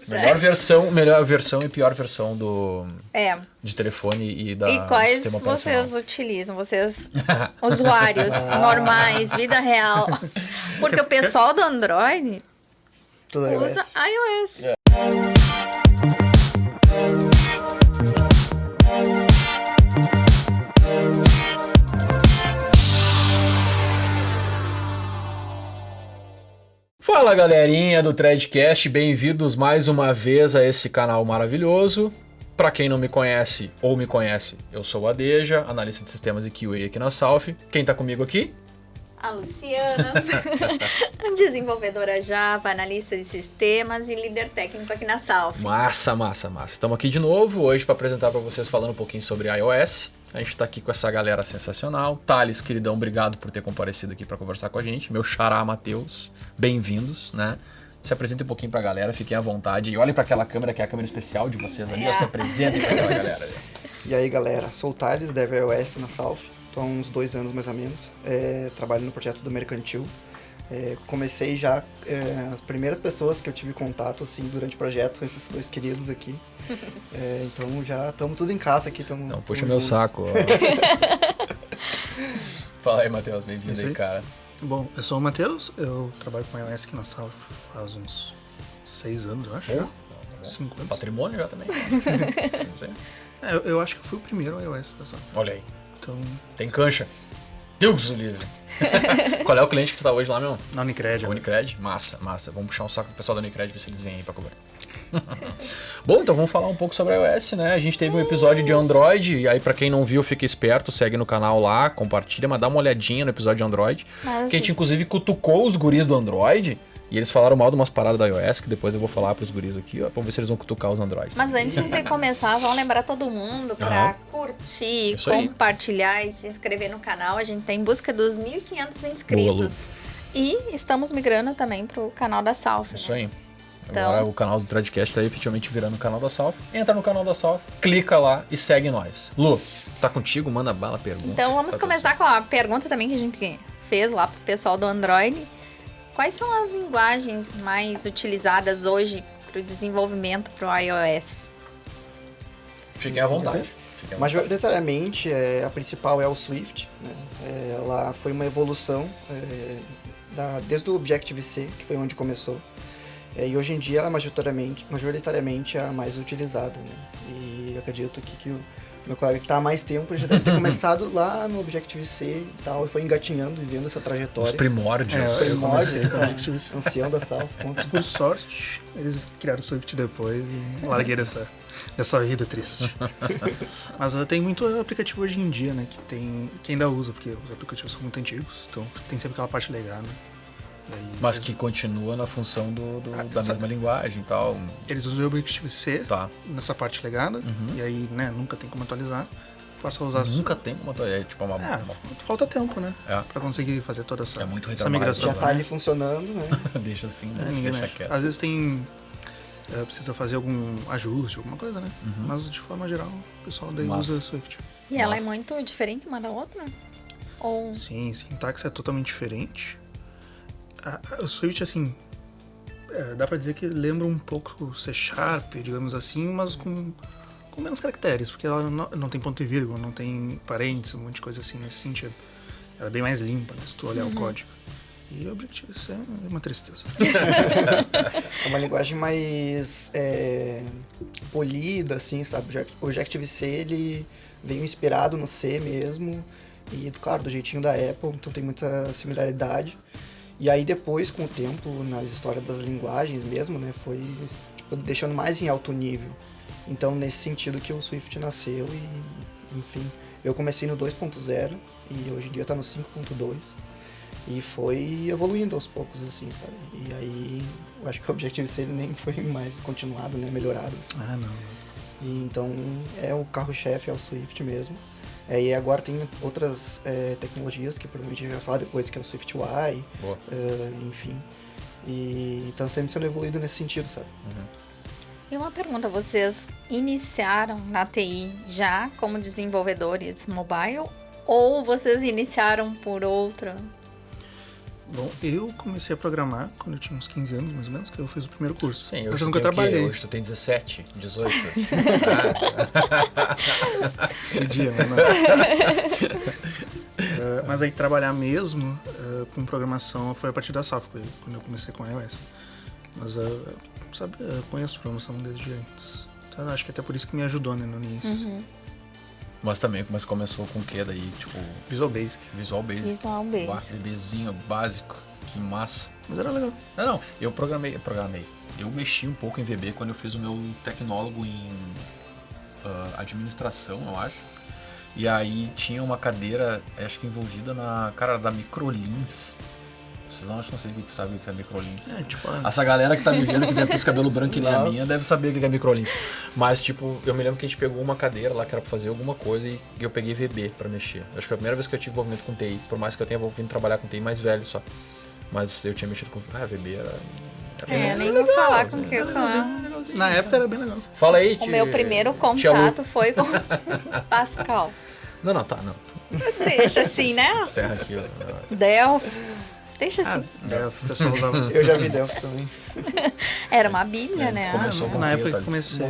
Melhor versão e pior versão de telefone e da E quais sistema operacional. vocês utilizam? Vocês, usuários normais, vida real. Porque o pessoal do Android usa iOS. Fala, galerinha do Threadcast, bem-vindos mais uma vez a esse canal maravilhoso. Pra quem não me conhece ou me conhece, eu sou o Adeja, analista de sistemas e QA aqui na Salf. Quem tá comigo aqui? A Luciana, desenvolvedora Java, analista de sistemas e líder técnico aqui na Salf. Massa. Estamos aqui de novo hoje para apresentar para vocês falando um pouquinho sobre iOS. A gente tá aqui com essa galera sensacional. Thales, queridão, obrigado por ter comparecido aqui para conversar com a gente. Meu xará, Matheus, bem-vindos, né? Se apresentem um pouquinho pra galera, fiquem à vontade. E olhem para aquela câmera, que é a câmera especial de vocês ali. Se apresentem pra aquela galera ali. E aí, galera, sou o Thales, Dev iOS na Salf. Estou há uns 2 anos mais ou menos. Trabalho no projeto do Mercantil. Comecei já, as primeiras pessoas que eu tive contato assim, durante o projeto, esses 2 queridos aqui. Então já estamos tudo em casa aqui. Não, puxa meu saco. Fala aí, Matheus, bem-vindo aí, cara. Bom, eu sou o Matheus, eu trabalho com iOS aqui na Salf faz uns 6 anos, eu acho. 5 anos. Patrimônio já também. Eu acho que eu fui o primeiro iOS da Salf. Olha aí. Então... Tem cancha. Deus o livre. Qual é o cliente que tu tá hoje lá, meu? Na Unicred. Unicred? Massa. Vamos puxar um saco do pessoal da Unicred, ver se eles vêm aí pra cobrar. Bom, então vamos falar um pouco sobre iOS, né? A gente teve um episódio de Android, e aí pra quem não viu, fica esperto, segue no canal lá, compartilha, mas dá uma olhadinha no episódio de Android. Que a gente inclusive cutucou os guris do Android, e eles falaram mal de umas paradas da iOS, que depois eu vou falar pros guris aqui, ó, vamos ver se eles vão cutucar os Android. Mas antes de começar, vamos lembrar todo mundo pra curtir, compartilhar e se inscrever no canal. A gente tá em busca dos 1.500 inscritos. E estamos migrando também pro canal da Salf. Isso aí. Agora o canal do Threadcast tá efetivamente virando o canal da Salf. Entra no canal da Salf, clica lá e segue nós. Lu, tá contigo? Manda bala, pergunta. Então vamos começar com a pergunta também que a gente fez lá pro pessoal do Android. Quais são as linguagens mais utilizadas hoje para o desenvolvimento para o iOS? Fiquem à vontade. Majoritariamente, a principal é o Swift. Né? Ela foi uma evolução desde o Objective-C, que foi onde começou. E hoje em dia ela é majoritariamente a mais utilizada. Né? E acredito que o meu colega que está há mais tempo já deve ter começado lá no Objective-C e tal, e foi engatinhando e vendo essa trajetória. Os primórdios. Ancião da Salf. Por sorte, eles criaram o Swift depois e larguei dessa vida triste. Mas tem muito aplicativo hoje em dia, né, que ainda usa, porque os aplicativos são muito antigos, então tem sempre aquela parte legada. Mas que continua na função da mesma linguagem e tal. Eles usam o Objective-C nessa parte legada, e aí, né, nunca tem como atualizar. Passa a usar... Nunca tem como atualizar, tipo falta tempo, né? Pra conseguir fazer toda essa migração. Já tá ali funcionando, né? Deixa assim, né? Ninguém mexe. Às vezes precisa fazer algum ajuste, alguma coisa, né? Mas, de forma geral, o pessoal daí usa o Swift. E ela é muito diferente uma da outra? Ou... Sim, sintaxe é totalmente diferente. O Swift, assim, dá pra dizer que lembra um pouco o C#, digamos assim, mas com menos caracteres, porque ela não tem ponto e vírgula, não tem parênteses, um monte de coisa assim nesse sentido. Ela é bem mais limpa, né, se tu olhar o código. E o Objective-C é uma tristeza. É uma linguagem mais polida, assim, sabe? O Objective-C, ele veio inspirado no C mesmo, e, claro, do jeitinho da Apple, então tem muita similaridade. E aí depois, com o tempo, na história das linguagens mesmo, né, foi deixando mais em alto nível. Então, nesse sentido que o Swift nasceu e, enfim, eu comecei no 2.0 e hoje em dia tá no 5.2 e foi evoluindo aos poucos, assim, sabe? E aí, eu acho que o Objective-C nem foi mais continuado, né, melhorado. Assim. Não. E, então, o carro-chefe é o Swift mesmo. E agora tem outras tecnologias que provavelmente a gente vai falar depois, que é o SwiftUI, enfim. E estão sempre sendo evoluído nesse sentido, sabe? E uma pergunta, vocês iniciaram na TI já como desenvolvedores mobile ou vocês iniciaram por outra? Bom, eu comecei a programar quando eu tinha uns 15 anos, mais ou menos, que eu fiz o primeiro curso. Sim, mas eu nunca trabalhei. Hoje tu tem 17, 18. Podia, mas não. Mas aí trabalhar mesmo com programação foi a partir da SAF, quando eu comecei com iOS. Mas eu conheço programação desde antes. Então acho que até por isso que me ajudou, né, no início. Mas também, mas começou com o que daí? Tipo... Visual Basic. Visual Basic. Visual Basic. Bebezinho básico. Que massa. Mas era legal. Não, eu programei. Eu mexi um pouco em VB quando eu fiz o meu tecnólogo em administração, eu acho. E aí tinha uma cadeira, acho que envolvida na cara da Microlins. Vocês não acham que sabem o que é Microlins? Tipo... Essa galera que tá me vendo, que deve ter os cabelos brancos que nem a minha, deve saber o que é Microlins. Mas, tipo, eu me lembro que a gente pegou uma cadeira lá que era pra fazer alguma coisa e eu peguei VB pra mexer. Acho que foi a primeira vez que eu tive envolvimento com TI, por mais que eu tenha vindo trabalhar com TI mais velho só. Mas eu tinha mexido com... VB era nem vou falar com o que eu Na época era bem legal. Fala aí, O meu primeiro contato foi com Pascal. Não. Deixa assim, né? Encerra aqui, ó. Delphi. Deixa assim. Delphi, o pessoal usava. Eu já vi Delphi também. Era uma bíblia, né? Começou com na o época quê, que comecei.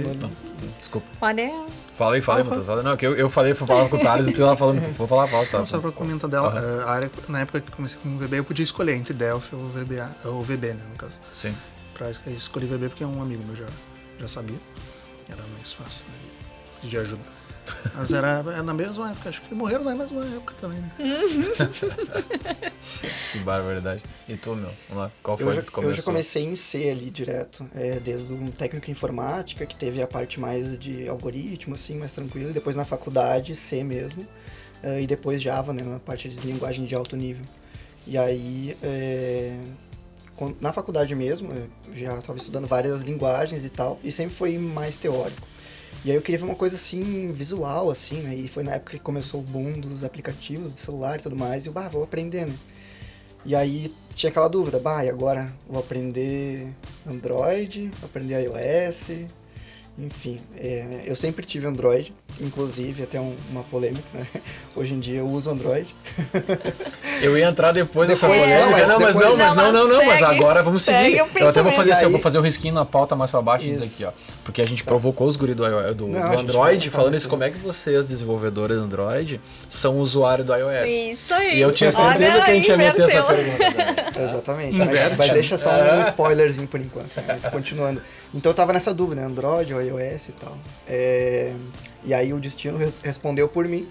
Desculpa. Pode... Fala aí, Matheus. Não, que eu falava com o Thales e tu tava falando. Vou falar, tá. Não, só pra comentar dela, a área, na época que comecei com o VB, eu podia escolher entre Delphi ou VB, né, no caso. Sim. Pra escolher VB porque um amigo meu já sabia. Era mais fácil, né? De ajuda. Mas era na mesma época, acho que morreram na mesma época também, né? Que barbaridade. E tu, meu? Vamos lá. Qual foi que tu começou? Eu já comecei em C ali direto, desde um técnico em informática, que teve a parte mais de algoritmo, assim, mais tranquilo, e depois na faculdade, C mesmo, e depois Java, né, na parte de linguagem de alto nível. E aí, na faculdade mesmo, eu já estava estudando várias linguagens e tal, e sempre foi mais teórico. E aí eu queria ver uma coisa assim, visual, assim, né? E foi na época que começou o boom dos aplicativos, de celular e tudo mais. E eu, vou aprender, né? E aí tinha aquela dúvida, e agora vou aprender Android, vou aprender iOS, enfim. Eu sempre tive Android, inclusive até uma polêmica, né? Hoje em dia eu uso Android. Eu ia entrar depois dessa polêmica. Mas agora vamos seguir. Eu até vou fazer um risquinho na pauta mais pra baixo e dizer aqui, ó. Porque a gente provocou os guris do Android, falando isso, como é que vocês, desenvolvedores do Android, são usuários do iOS? Isso aí. E eu tinha certeza que a gente ia meter essa pergunta. Exatamente. Mas deixa só um spoilerzinho por enquanto. Mas continuando. Então eu tava nessa dúvida, né? Android ou iOS e tal. E aí o destino respondeu por mim.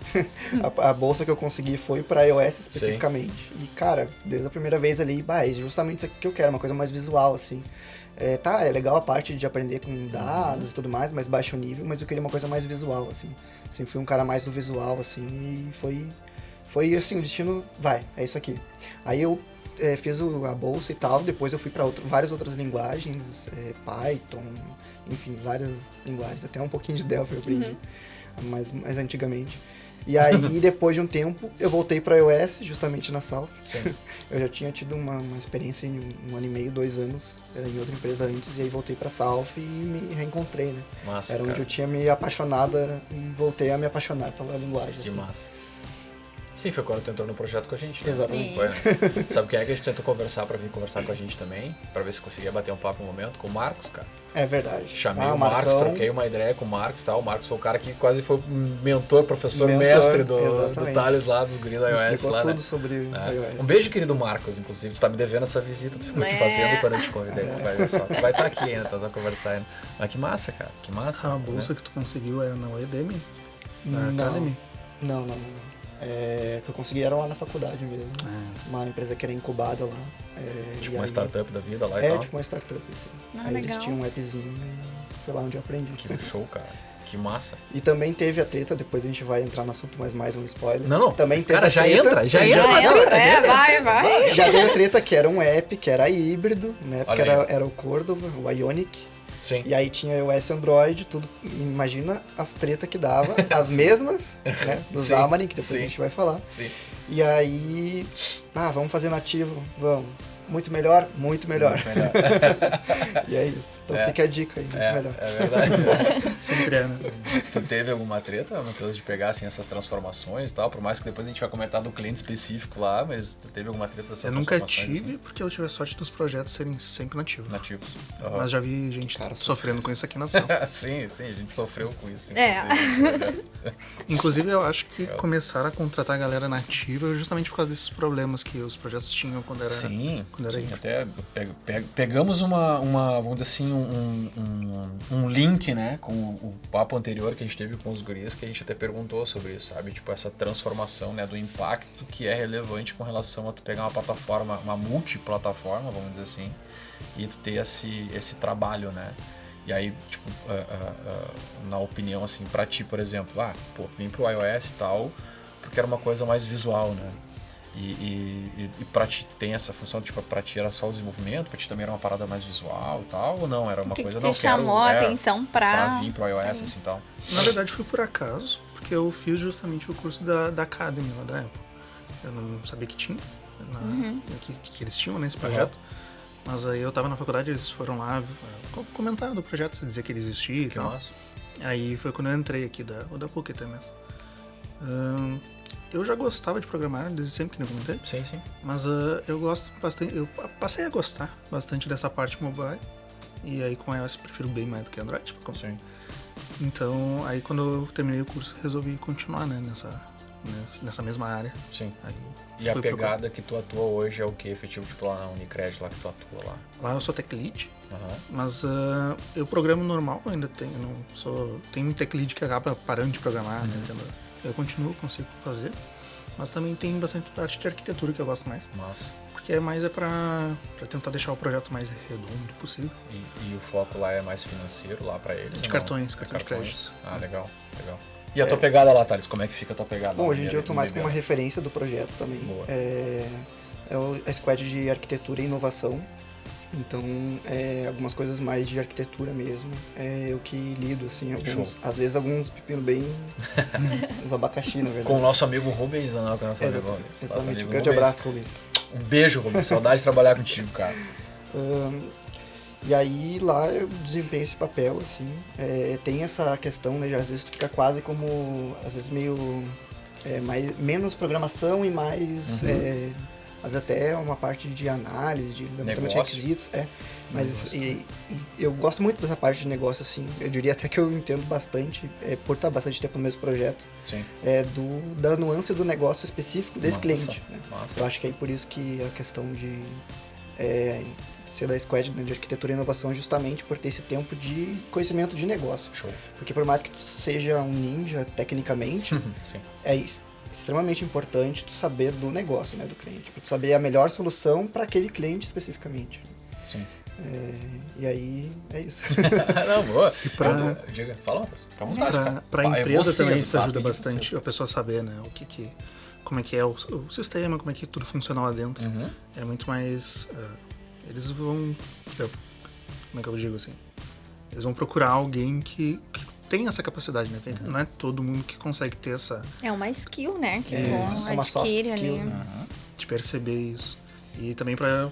A bolsa que eu consegui foi para iOS especificamente. Sim. E, cara, desde a primeira vez ali, é justamente isso que eu quero, uma coisa mais visual, assim. É legal a parte de aprender com dados e tudo mais, mais baixo nível, mas eu queria uma coisa mais visual, assim. Sempre fui um cara mais do visual, assim, e foi assim, o destino, é isso aqui. Aí eu fiz a bolsa e tal, depois eu fui para várias outras linguagens, Python, enfim, várias linguagens, até um pouquinho de Delphi eu aprendi, mais antigamente. E aí, depois de um tempo, eu voltei para iOS, justamente na South. Sim. Eu já tinha tido uma experiência em 1 ano e meio, 2 anos, em outra empresa antes, e aí voltei para South e me reencontrei, né? Massa, Era onde eu tinha me apaixonado e voltei a me apaixonar pela linguagem. Que assim. massa. Sim, foi quando tu entrou no projeto com a gente. Né? Exatamente. Foi, né? Sabe quem é que a gente tentou conversar pra vir conversar com a gente também? Pra ver se conseguia bater um papo um momento com o Marcos, cara. É verdade. Chamei o Marcos, troquei uma ideia com o Marcos e tal. O Marcos foi o cara que quase foi mentor, mestre do Thales lá, dos guris da iOS. Explicou lá, tudo né? sobre iOS. Um beijo, querido Marcos, inclusive. Tu tá me devendo essa visita, tu ficou te fazendo quando eu te convidei. Tu vai ver só. Tu vai estar aqui ainda, tu vai conversar ainda. Mas que massa, cara. Que massa. A bolsa que tu conseguiu era na Udemy? Na Academy? Não. Que eu consegui era lá na faculdade mesmo. Uma empresa que era incubada lá. Tipo uma startup da vida lá e tal? Tipo uma startup, assim. Aí legal. eles tinham um appzinho e foi lá onde eu aprendi. Que show, cara. Que massa. E também teve a treta, depois a gente vai entrar no assunto, mas mais um spoiler. Não. Também teve cara, a treta, vai. Já teve a treta que era um app, que era híbrido, né? Porque era o Cordova, o Ionic. Sim. E aí tinha iOS e Android, tudo. Imagina as tretas que dava, as mesmas, né? Do Xamarin, que depois a gente vai falar. Sim. E aí, vamos fazer nativo, vamos. muito melhor, muito melhor. Muito melhor. E é isso. Então fica a dica aí, muito melhor. É verdade. Sempre é, né? Tu teve alguma treta, Matheus, de pegar assim, essas transformações e tal? Por mais que depois a gente vai comentar do cliente específico lá, mas tu teve alguma treta dessas transformações? Eu nunca tive, porque eu tive a sorte dos projetos serem sempre nativos. Nativos. Mas já vi gente sofrendo com isso aqui na ação. Sim, a gente sofreu com isso. Inclusive, eu acho que começaram a contratar a galera nativa justamente por causa desses problemas que os projetos tinham quando era. Sim, até pegamos vamos dizer assim, um link, né, com o papo anterior que a gente teve com os guris, que a gente até perguntou sobre isso, sabe? Tipo, essa transformação, né, do impacto que é relevante com relação a tu pegar uma plataforma, uma multiplataforma, vamos dizer assim, e tu ter esse trabalho, né? E aí, tipo, na opinião, assim, pra ti, por exemplo, vim pro iOS e tal, porque era uma coisa mais visual, né? E pra ti tem essa função, tipo, pra ti era só o desenvolvimento, pra ti também era uma parada mais visual e tal, ou não? Era uma coisa, não, chamou a atenção pra vir pro iOS, assim, tal? Na verdade, foi por acaso, porque eu fiz justamente o curso da Academy lá da Apple. Eu não sabia que tinha, que eles tinham nesse projeto. Mas aí eu tava na faculdade, eles foram lá comentar do projeto, dizer que ele existia e tal. Massa. Aí foi quando eu entrei aqui, da PUC até mesmo. Eu já gostava de programar, desde sempre que eu comentei. Sim. Mas eu gosto bastante, eu passei a gostar bastante dessa parte mobile. E aí com iOS eu prefiro bem mais do que Android. Sim. Então, aí quando eu terminei o curso, resolvi continuar, né, nessa mesma área. Sim. Aí e a pegada que tu atua hoje é o que, efetivo? Tipo lá na Unicred, lá que tu atua lá? Lá eu sou tech lead, mas eu programo normal, ainda tenho, tem um tech lead que acaba parando de programar, né, eu continuo, consigo fazer, mas também tem bastante parte de arquitetura que eu gosto mais. Massa. Porque pra tentar deixar o projeto mais redondo possível. E o foco lá é mais financeiro lá pra eles? De cartões de crédito. Legal. E a tua pegada lá, Thales? Como é que fica a tua pegada? Bom, hoje em dia eu tô mais como uma referência do projeto também. Boa. É a squad de arquitetura e inovação. Então, algumas coisas mais de arquitetura mesmo. É eu que lido, assim, às vezes alguns pepinos bem... uns abacaxi, na verdade. Com o nosso amigo Rubens, não, com o nosso amigo Rubens. Exatamente. Um grande abraço, Rubens. Um beijo, Rubens. Saudade de trabalhar contigo, cara. E aí lá eu desempenho esse papel, assim. Tem essa questão, né? Às vezes tu fica quase como, às vezes meio menos programação e mais, mas até uma parte de análise, de levantamento de requisitos. Mas eu gosto muito dessa parte de negócio, assim. Eu diria até que eu entendo bastante, por estar bastante tempo no mesmo projeto. Sim. Da nuance do negócio específico desse cliente. Né? Massa. Eu acho que é por isso que a questão de ser da squad, né, de arquitetura e inovação, justamente por ter esse tempo de conhecimento de negócio. Show. Porque por mais que tu seja um ninja tecnicamente, Sim. é extremamente importante tu saber do negócio, né, do cliente, para tu saber a melhor solução para aquele cliente especificamente. Sim. E aí é isso. Não, boa. Diga, fala, fica à vontade. Para a empresa também isso ajuda bastante a pessoa saber, né, como é que é o sistema, como é que tudo funciona lá dentro. É muito mais... eles vão... Como é que eu digo assim? Eles vão procurar alguém que tem essa capacidade, né? Não é todo mundo que consegue ter essa... É uma skill, né? Que uma soft adquire skill, ali. De perceber isso. E também pra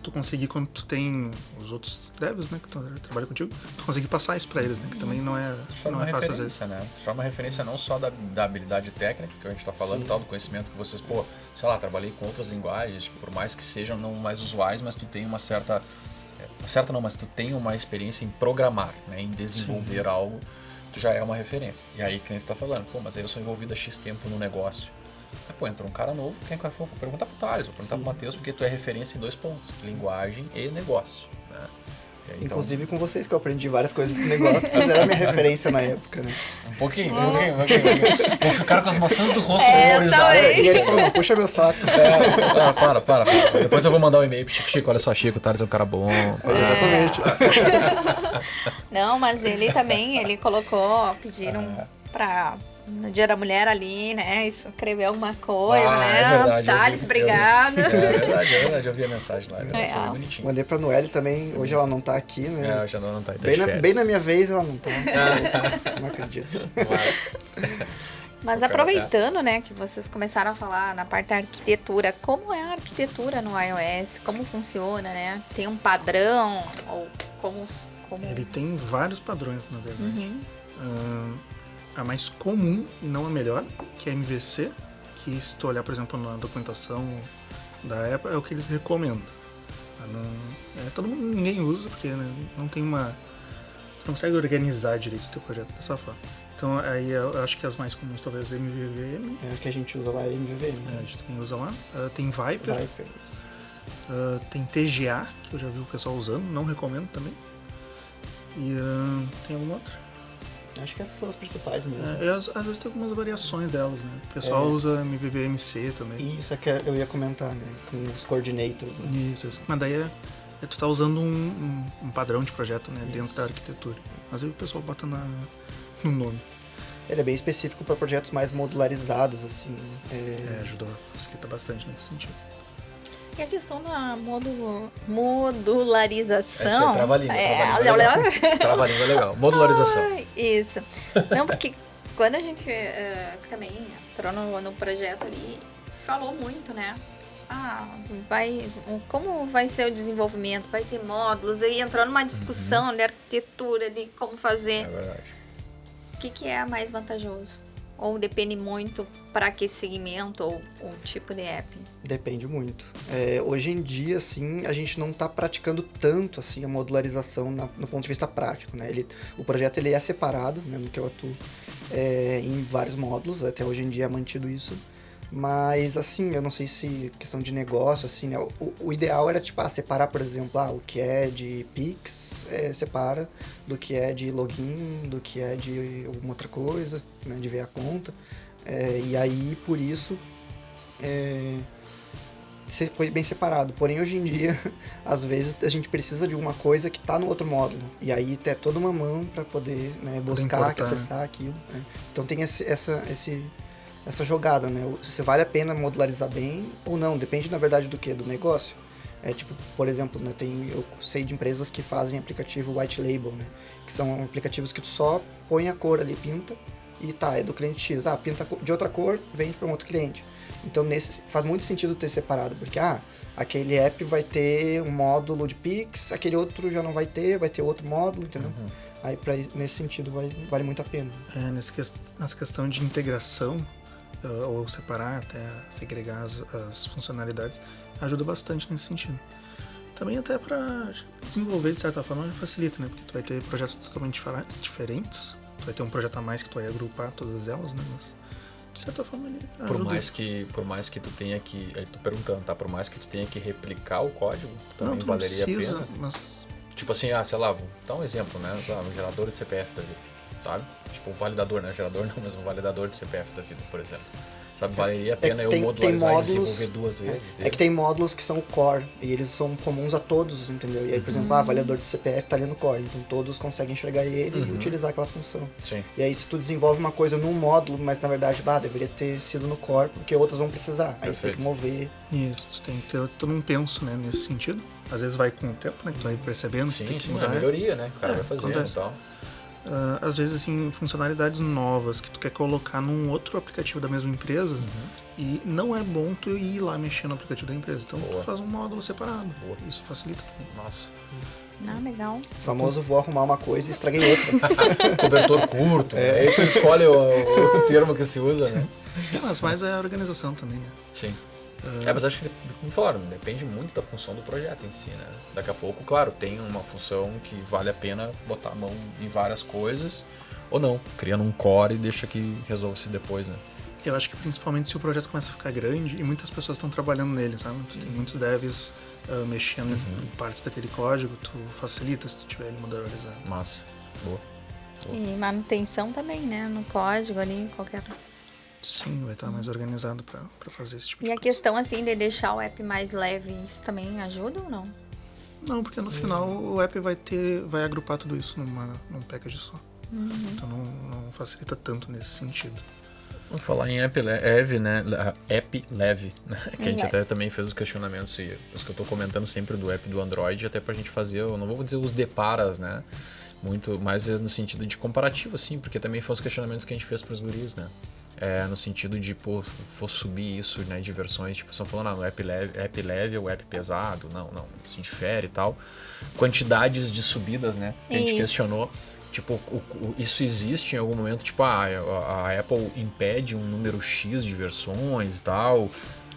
tu conseguir, quando tu tem os outros devs, né? Que trabalham contigo, tu conseguir passar isso pra eles, né? Que também não é fácil às vezes. Né? Tu forma uma referência não só da habilidade técnica que a gente tá falando e tal, do conhecimento que vocês, sei lá, trabalhei com outras linguagens, tipo, por mais que sejam não mais usuais, mas tu tem uma certa... mas tu tem uma experiência em programar, né? Em desenvolver algo, tu já é uma referência. E aí, que nem tu tá falando, mas aí eu sou envolvido há X tempo no negócio. Entrou um cara novo, quem for, vou perguntar pro Thales, vou perguntar pro Matheus, porque tu é referência em 2 pontos, linguagem e negócio, né? E aí, inclusive com vocês, que eu aprendi várias coisas do negócio, fizeram a minha referência na época, né? Um pouquinho. Vou ficar com as maçãs do rosto memorizadas. E ele falou, não, puxa meu saco. Para. Depois eu vou mandar um e-mail pro Chico, olha só, Chico, o Thales é um cara bom. Exatamente. Não, mas ele também, ele colocou, pediram pra... No Dia da Mulher ali, né? Escrever alguma coisa, né? É verdade. Thales, obrigada. É verdade, eu vi a mensagem lá. Foi bonitinho. Mandei pra Noelle também, hoje ela não tá aqui, né? Hoje ela não tá. Bem na minha vez ela não tá. Não acredito. Mas aproveitando, né, que vocês começaram a falar na parte da arquitetura, como é a arquitetura no iOS? Como funciona, né? Tem um padrão? Ou como... Ele tem vários padrões, na verdade. A mais comum, e não a melhor, que é a MVC, que se tu olhar, por exemplo, na documentação da Apple, é o que eles recomendam. Ninguém usa, porque né, não tem uma... não consegue organizar direito o teu projeto dessa forma. Então, aí eu acho que as mais comuns talvez é MVVM. É, que a gente usa lá é MVVM. A gente também usa lá. Tem Viper. Tem TGA, que eu já vi o pessoal usando, não recomendo também. E tem alguma outra? Acho que essas são as principais mesmo. Às vezes tem algumas variações delas, né? O pessoal usa MVVMC também. Isso é que eu ia comentar, né? Com os coordinators. Né? Isso. Mas daí tu tá usando um padrão de projeto, né? Dentro da arquitetura. Mas aí o pessoal bota no nome. Ele é bem específico para projetos mais modularizados, assim. Facilita bastante nesse sentido. E a questão da modularização... Essa é trava-língua. Trava-língua é legal. Modularização. Isso. Não, porque quando a gente também entrou no projeto ali, se falou muito, né? Como vai ser o desenvolvimento? Vai ter módulos? Aí entrou numa discussão de arquitetura, de como fazer. É verdade. O que é mais vantajoso? Ou depende muito para que segmento ou tipo de app? Depende muito. Hoje em dia, assim, a gente não está praticando tanto assim, a modularização no ponto de vista prático. Né? O projeto ele é separado, né, no que eu atuo, em vários módulos, até hoje em dia é mantido isso. Mas, assim, eu não sei se questão de negócio, assim, né? O ideal era, tipo, separar, por exemplo, o que é de Pix, separa do que é de login, do que é de alguma outra coisa, né? De ver a conta. E aí, por isso, foi bem separado. Porém, hoje em dia, às vezes, a gente precisa de alguma coisa que está no outro módulo. E aí, tem toda uma mão para poder, né, buscar, acessar aquilo. Né? Então, tem essa jogada, né? Se vale a pena modularizar bem ou não, depende na verdade do que? Do negócio. Tipo, por exemplo, né, eu sei de empresas que fazem aplicativo white label, né? Que são aplicativos que tu só põe a cor ali, pinta, e é do cliente X. Pinta de outra cor, vende para um outro cliente. Então faz muito sentido ter separado, porque aquele app vai ter um módulo de Pix, aquele outro já não vai ter outro módulo, entendeu? Aí nesse sentido vale muito a pena. Nessa questão de integração, ou separar, até segregar as funcionalidades, ajuda bastante nesse sentido. Também até para desenvolver, de certa forma, facilita, né? Porque tu vai ter projetos totalmente diferentes, tu vai ter um projeto a mais que tu vai agrupar todas elas, né? Mas, de certa forma, ele ajuda. Por mais que tu tenha que... Aí tô perguntando, tá? Por mais que tu tenha que replicar o código, também não valeria precisa, a pena? Mas... Tipo assim, sei lá, vou dar um exemplo, né? Um gerador de CPF da vida, sabe? Tipo, um validador, né? Gerador não, mas um validador de CPF da vida, por exemplo. Sabe, valeria a pena eu modularizar e desenvolver duas vezes. Que tem módulos que são core, e eles são comuns a todos, entendeu? E aí, por exemplo, validador de CPF tá ali no core, então todos conseguem enxergar ele e utilizar aquela função. Sim. E aí, se tu desenvolve uma coisa num módulo, mas na verdade, deveria ter sido no core, porque outros vão precisar. Aí tem que mover. Isso, tu tem que ter todo um penso, né, nesse sentido. Às vezes vai com o tempo, né, que tu vai percebendo. Sim, tem que mudar. É melhoria, né, que o cara vai fazendo e tal. Às vezes, assim, funcionalidades novas que tu quer colocar num outro aplicativo da mesma empresa e não é bom tu ir lá mexer no aplicativo da empresa. Então, tu faz um módulo separado. Isso facilita também. Massa. Legal. O famoso vou arrumar uma coisa e estraguei outra. Cobertor curto. Aí tu escolhe o termo que se usa, né? Mas é a organização também, né? Sim. Mas acho que, como falaram, depende muito da função do projeto em si, né? Daqui a pouco, claro, tem uma função que vale a pena botar a mão em várias coisas, ou não, criando um core e deixa que resolve-se depois, né? Eu acho que principalmente se o projeto começa a ficar grande e muitas pessoas estão trabalhando nele, sabe? Tu tem muitos devs mexendo em partes daquele código, tu facilita se tu tiver ele modularizado. Massa. Boa. E manutenção também, né? No código ali, qualquer... Sim, vai estar mais organizado para fazer esse tipo de coisa. E a questão, assim, de deixar o app mais leve, isso também ajuda ou não? Não, porque no final o app vai agrupar tudo isso num package só. Então não facilita tanto nesse sentido. Vamos falar em app leve, né? App leve, né? Que a gente até também fez os questionamentos, e os que eu tô comentando sempre do app do Android, até pra gente fazer, eu não vou dizer os deparas, né? Muito mais no sentido de comparativo, assim, porque também foram os questionamentos que a gente fez pros guris, né? no sentido de, pô, for subir isso, né, de versões, tipo, estão falando, app leve ou app pesado, não, se difere e tal. Quantidades de subidas, né, que a gente questionou. Tipo, isso existe em algum momento, tipo, a Apple impede um número X de versões e tal,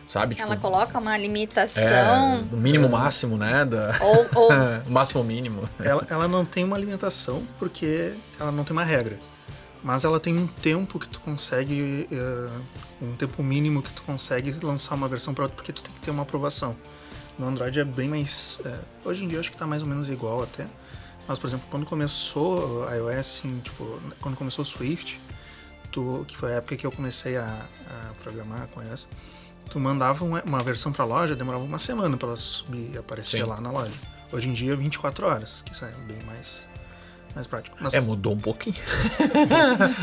sabe? Tipo, ela coloca uma limitação. O mínimo máximo, né? Ou máximo mínimo. Ela não tem uma limitação porque ela não tem uma regra. Mas ela tem um tempo que tu consegue, um tempo mínimo que tu consegue lançar uma versão para outra, porque tu tem que ter uma aprovação. No Android é bem mais... hoje em dia eu acho que tá mais ou menos igual até. Mas, por exemplo, quando começou a iOS, assim, tipo, quando começou o Swift, que foi a época que eu comecei a programar com iOS, tu mandava uma versão pra loja, demorava uma semana pra ela subir e aparecer lá na loja. Hoje em dia, 24 horas, que isso é bem mais prático. Mas, mudou um pouquinho.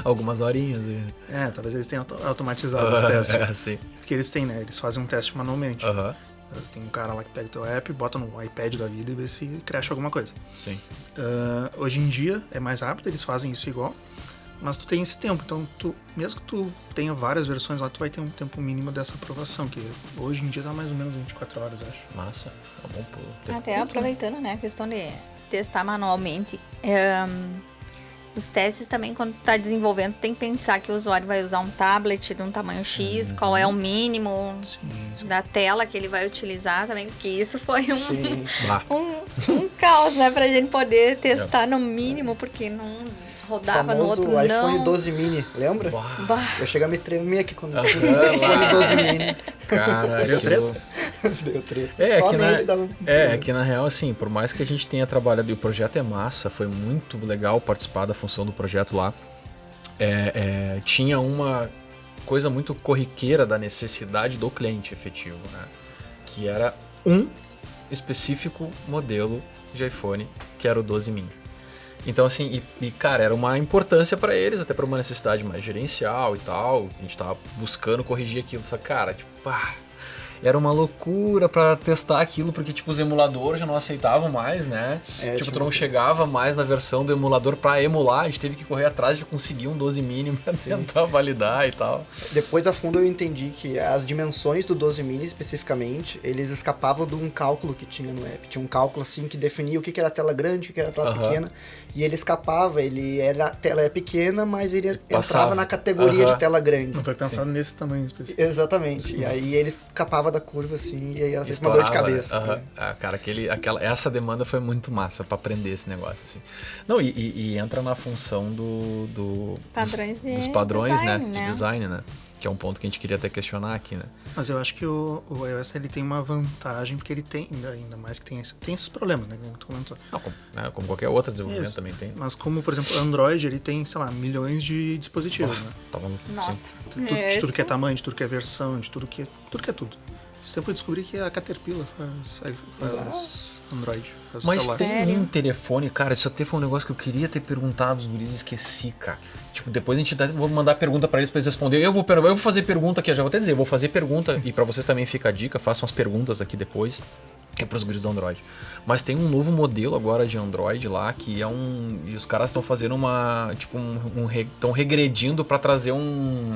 Algumas horinhas. Talvez eles tenham automatizado os testes. Sim. Porque eles têm, né? Eles fazem um teste manualmente. Tem um cara lá que pega o teu app, bota no iPad da vida e vê se cracha alguma coisa. Sim. Hoje em dia é mais rápido, eles fazem isso igual, mas tu tem esse tempo, então mesmo que tu tenha várias versões lá, tu vai ter um tempo mínimo dessa aprovação, que hoje em dia tá mais ou menos 24 horas, acho. Massa, tá bom pô. Até aproveitando, né, a questão de testar manualmente, os testes também, quando tu tá desenvolvendo, tem que pensar que o usuário vai usar um tablet de um tamanho X, qual é o mínimo da tela que ele vai utilizar também, porque isso foi um caos, né, pra gente poder testar no mínimo, porque não rodava no outro, não. O iPhone 12 mini, lembra? Eu cheguei a me tremer aqui quando eu tive o iPhone 12 mini. Cara, deu treta? Deu treta. Só nele dava... que na real, assim, por mais que a gente tenha trabalhado, e o projeto é massa, foi muito legal participar da função do projeto lá, tinha uma coisa muito corriqueira da necessidade do cliente efetivo, né? Que era um específico modelo de iPhone, que era o 12 mini. Então, assim, cara, era uma importância pra eles, até pra uma necessidade mais gerencial e tal. A gente tava buscando corrigir aquilo, só que, cara, tipo, era uma loucura pra testar aquilo, porque, tipo, os emuladores já não aceitavam mais, né? Tu não chegava mais na versão do emulador pra emular, a gente teve que correr atrás de conseguir um 12 mini pra tentar validar e tal. Depois, a fundo, eu entendi que as dimensões do 12 mini, especificamente, eles escapavam de um cálculo que tinha no app. Tinha um cálculo, assim, que definia o que era tela grande, o que era tela pequena, e ele escapava, a tela é pequena, mas ele entrava na categoria de tela grande. Não foi pensado nesse tamanho específico. Exatamente, e aí ele escapava da curva, assim, e aí era sempre uma dor de cabeça. Cara, essa demanda foi muito massa pra aprender esse negócio, assim. Não, e entra na função dos padrões, design, né? De design, né? Que é um ponto que a gente queria até questionar aqui, né? Mas eu acho que o iOS ele tem uma vantagem, porque ele tem, ainda mais que tem esses problemas, né? Como tu comentou. Como qualquer outro desenvolvimento também tem. Mas como, por exemplo, o Android, ele tem, sei lá, milhões de dispositivos, né? Nossa. De tudo que é tamanho, de tudo que é versão, de tudo que é tudo. Esse tempo eu descobri que a Caterpillar faz Android. Mas celular. tem um telefone, cara, isso até foi um negócio que eu queria ter perguntado aos guris e esqueci, cara. Tipo, depois vou mandar pergunta pra eles responder. Eu vou fazer pergunta aqui, eu já vou até dizer, eu vou fazer pergunta e pra vocês também fica a dica, façam as perguntas aqui depois. É pros guris do Android. Mas tem um novo modelo agora de Android lá, que é e os caras estão fazendo estão regredindo pra trazer um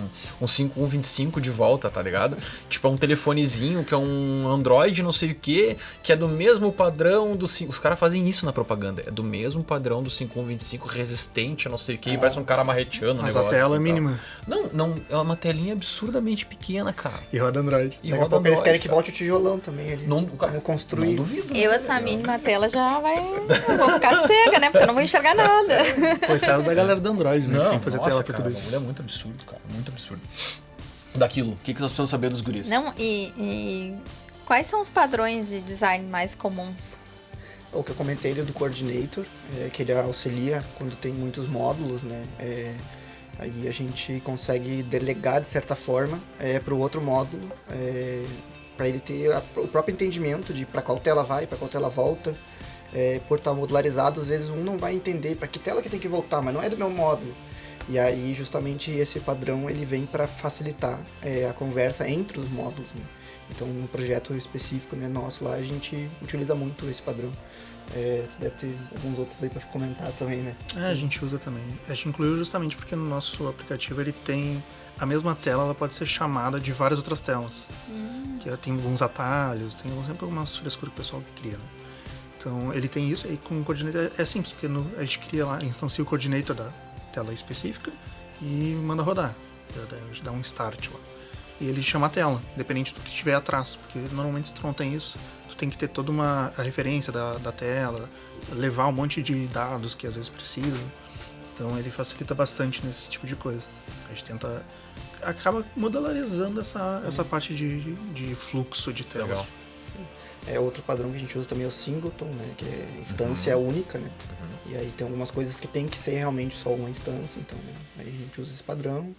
5125 de volta, tá ligado? Tipo, é um telefonezinho que é um Android não sei o que é do mesmo padrão do... Os caras fazem isso na propaganda. É do mesmo padrão do 5125, resistente a não sei o que, parece um cara marreteando o negócio. Mas a tela assim, é mínima. Não, é uma telinha absurdamente pequena, cara. E roda Android. Daqui a pouco eles querem que volte o tijolão também ali. Não construir. Não duvido. Essa mínima tela já eu vou ficar cega, né? Porque eu não vou enxergar nada. Coitado da galera do Android, né? Não, tem que fazer tela pra tudo isso. isso. É muito absurdo, cara. Muito absurdo. Daquilo, o que nós precisamos saber dos guris? Não, e quais são os padrões de design mais comuns? O que eu comentei do Coordinator, que ele auxilia quando tem muitos módulos, né? Aí a gente consegue delegar de certa forma para o outro módulo, para ele ter o próprio entendimento de para qual tela vai, para qual tela volta. Por estar modularizado, às vezes um não vai entender para que tela que tem que voltar, mas não é do meu módulo. E aí justamente esse padrão ele vem para facilitar a conversa entre os módulos, né? Então, no projeto específico, né, nosso lá, a gente utiliza muito esse padrão. Tu deve ter alguns outros aí para comentar também, né? A gente usa também. A gente incluiu justamente porque no nosso aplicativo ele tem a mesma tela, ela pode ser chamada de várias outras telas. Que tem alguns atalhos, tem sempre algumas frescuras que o pessoal cria, né? Então ele tem isso, e com o coordinator é simples, porque a gente cria lá, instancia o coordinator da tela específica e manda rodar. A gente dá um start lá. E ele chama a tela, independente do que tiver atrás, porque normalmente se tu não tem isso, tu tem que ter toda a referência da tela, levar um monte de dados que às vezes precisa. Então ele facilita bastante nesse tipo de coisa. A gente acaba modularizando essa parte de fluxo de telas. Legal. Outro padrão que a gente usa também é o singleton, né? Que é instância única, né? E aí tem algumas coisas que tem que ser realmente só uma instância, então aí a gente usa esse padrão.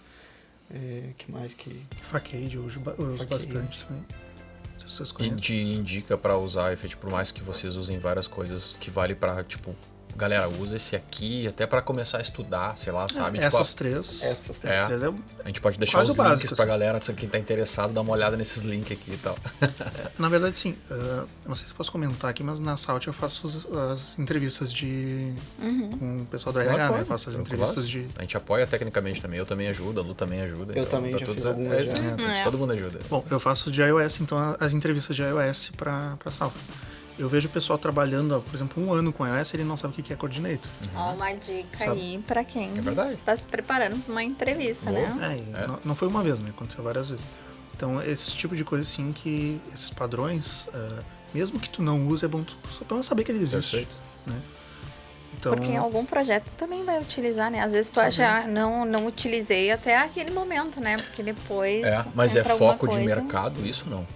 Que mais que... Facade eu uso bastante também. Essas E coisas. te indica pra usar, por mais que vocês usem várias coisas que vale pra, tipo, galera, usa esse aqui até pra começar a estudar, sei lá, sabe? Essas três. Essas três A gente pode deixar quase os o links básico, pra assim. galera, quem tá interessado, dar uma olhada nesses links aqui e tal. Na verdade, sim. Eu não sei se posso comentar aqui, mas na Salt eu faço as entrevistas com o pessoal do RH, Claro, né? Eu pode. faço as Claro. entrevistas de... A gente apoia tecnicamente também, eu também ajudo, a Lu também ajuda. Eu também tá já todos- fiz algumas já. todo mundo ajuda. Bom, eu faço de iOS, então as entrevistas de iOS pra Salt. Eu vejo o pessoal trabalhando, por exemplo, 1 ano com iOS, ele não sabe o que é coordinator. Ó, uma dica Sabe? aí pra quem É verdade. tá se preparando pra uma entrevista, Boa. né? Não foi uma vez, né? Aconteceu várias vezes. Então, esse tipo de coisa, assim, que esses padrões, mesmo que tu não use, é bom tu só pra saber que ele existe. Perfeito. Né? Então, Porque em algum projeto também vai utilizar, né? Às vezes tu acha, não utilizei até aquele momento, né? Porque depois. Mas é entra alguma foco de coisa. mercado, isso não.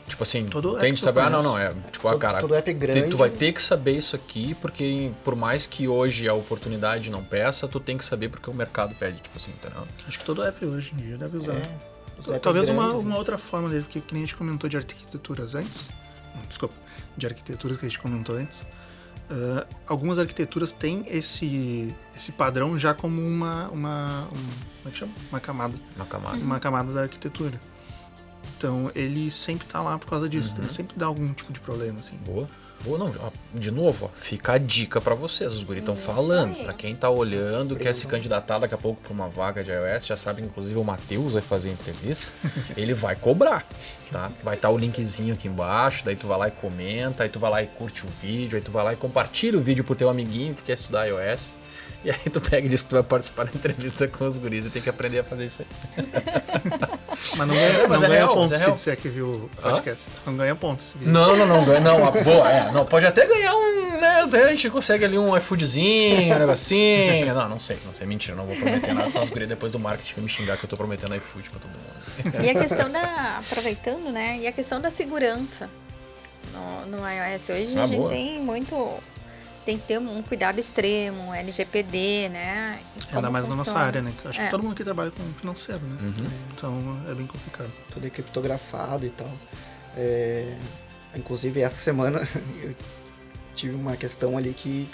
Tipo assim, Todo tem app de tu saber, conhece. não, tipo, cara, todo app grande. tu vai ter que saber isso aqui, porque por mais que hoje a oportunidade não peça, tu tem que saber porque o mercado pede, tipo assim, entendeu? acho que todo app hoje em dia deve usar. Os apps Talvez grandes, uma né? outra forma dele, porque que nem a gente comentou de arquiteturas antes. Desculpa, de arquiteturas que a gente comentou antes. Algumas arquiteturas têm esse padrão já como como é que chama? Uma camada. Uma camada. Uma camada da arquitetura. Então ele sempre tá lá por causa disso. Ele sempre dá algum tipo de problema, assim. Boa. Boa, não. Ó, de novo, ó, fica a dica pra vocês. Os guris estão Isso falando. aí. Pra quem tá olhando, quer se candidatar daqui a pouco pra uma vaga de iOS, já sabe, inclusive o Matheus vai fazer a entrevista. Ele vai cobrar, tá? Vai estar o linkzinho aqui embaixo, daí tu vai lá e comenta, aí tu vai lá e curte o vídeo, aí tu vai lá e compartilha o vídeo pro teu amiguinho que quer estudar iOS. E aí tu pega e diz que tu vai participar da entrevista com os guris e tem que aprender a fazer isso aí. Mas não ganha, mas não é ganha real, pontos mas é se real. disser que viu o podcast. Não ganha pontos. se vir. Não ganha, não. Boa, não, pode até ganhar um, né? Até a gente consegue ali um iFoodzinho, um negocinho. Não sei, mentira, não vou prometer nada. Só os guri depois do marketing vão me xingar que eu tô prometendo iFood pra todo mundo. E a questão aproveitando, né? E a questão da segurança no iOS. Hoje a gente boa. tem que ter um cuidado extremo, LGPD, né? E como Ainda mais na nossa funciona. área, né? Acho que todo mundo que trabalha com financeiro, né? Então é bem complicado. Tudo é criptografado e tal. Inclusive, essa semana eu tive uma questão ali que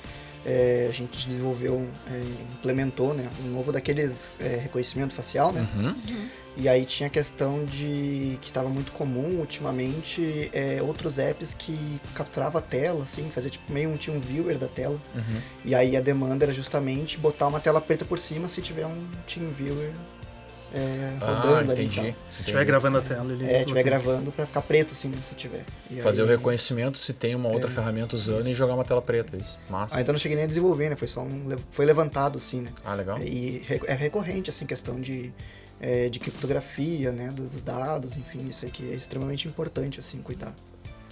a gente desenvolveu, implementou, né, um novo daqueles reconhecimento facial, né? E aí tinha a questão de que estava muito comum ultimamente outros apps que capturavam a tela, assim, fazia tipo meio tinha um viewer da tela. E aí a demanda era justamente botar uma tela preta por cima se tiver um TeamViewer rodando ali. entendi. E tal. Se estiver gravando a tela, ele... estiver gravando pra ficar preto, assim, se tiver. E Fazer aí, o reconhecimento se tem uma outra ferramenta usando e jogar uma tela preta, isso. Massa. Ainda não cheguei nem a desenvolver, né? Foi só foi levantado, assim, né? Ah, legal. E é recorrente, assim, questão de criptografia, né? Dos dados, enfim, isso aqui é extremamente importante, assim, cuidar.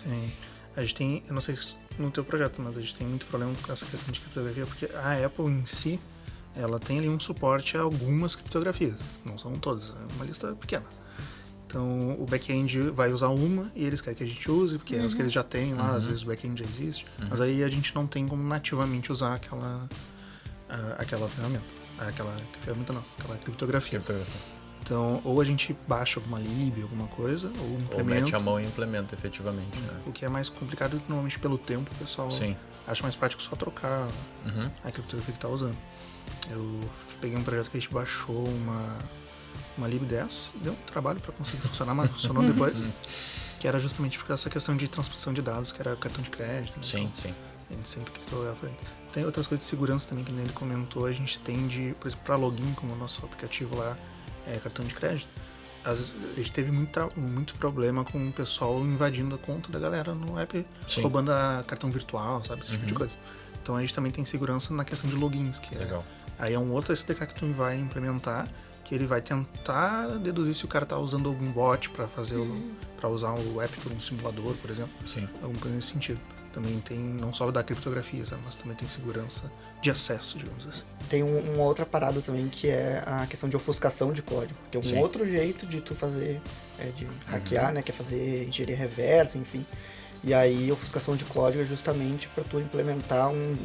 Tem. A gente tem, eu não sei se no teu projeto, mas a gente tem muito problema com essa questão de criptografia, porque a Apple em si, ela tem ali um suporte a algumas criptografias, não são todas, é uma lista pequena. Então o back-end vai usar uma e eles querem que a gente use, porque é as que eles já têm lá, às vezes o back-end já existe, mas aí a gente não tem como nativamente usar aquela ferramenta. Aquela criptografia. Então, ou a gente baixa alguma lib, alguma coisa, ou Ou implementa. mete a mão e implementa, efetivamente. Né? O que é mais complicado, normalmente pelo tempo, o pessoal Sim. acha mais prático só trocar a criptografia que está usando. Eu peguei um projeto que a gente baixou uma lib 10, deu um trabalho para conseguir funcionar, mas funcionou depois. Que era justamente por essa questão de transposição de dados, que era cartão de crédito. Sim, então, sim. A gente sempre criptografava. Tem outras coisas de segurança também que ele comentou. A gente tem por exemplo, para login, como o nosso aplicativo lá é cartão de crédito. A gente teve muito problema com o pessoal invadindo a conta da galera no app, Sim. roubando a cartão virtual, sabe? Esse tipo de coisa. Então a gente também tem segurança na questão de logins, que Legal. Aí é um outro SDK que tu vai implementar, que ele vai tentar deduzir se o cara tá usando algum bot para fazer para usar o app por um simulador, por exemplo. Sim. Alguma coisa nesse sentido. Também tem, não só da criptografia, sabe? Mas também tem segurança de acesso, digamos assim. Tem uma outra parada também que é a questão de ofuscação de código. Tem um outro jeito de tu fazer, de hackear, né? Que é fazer engenharia reversa, enfim. E aí, ofuscação de código é justamente para tu implementar um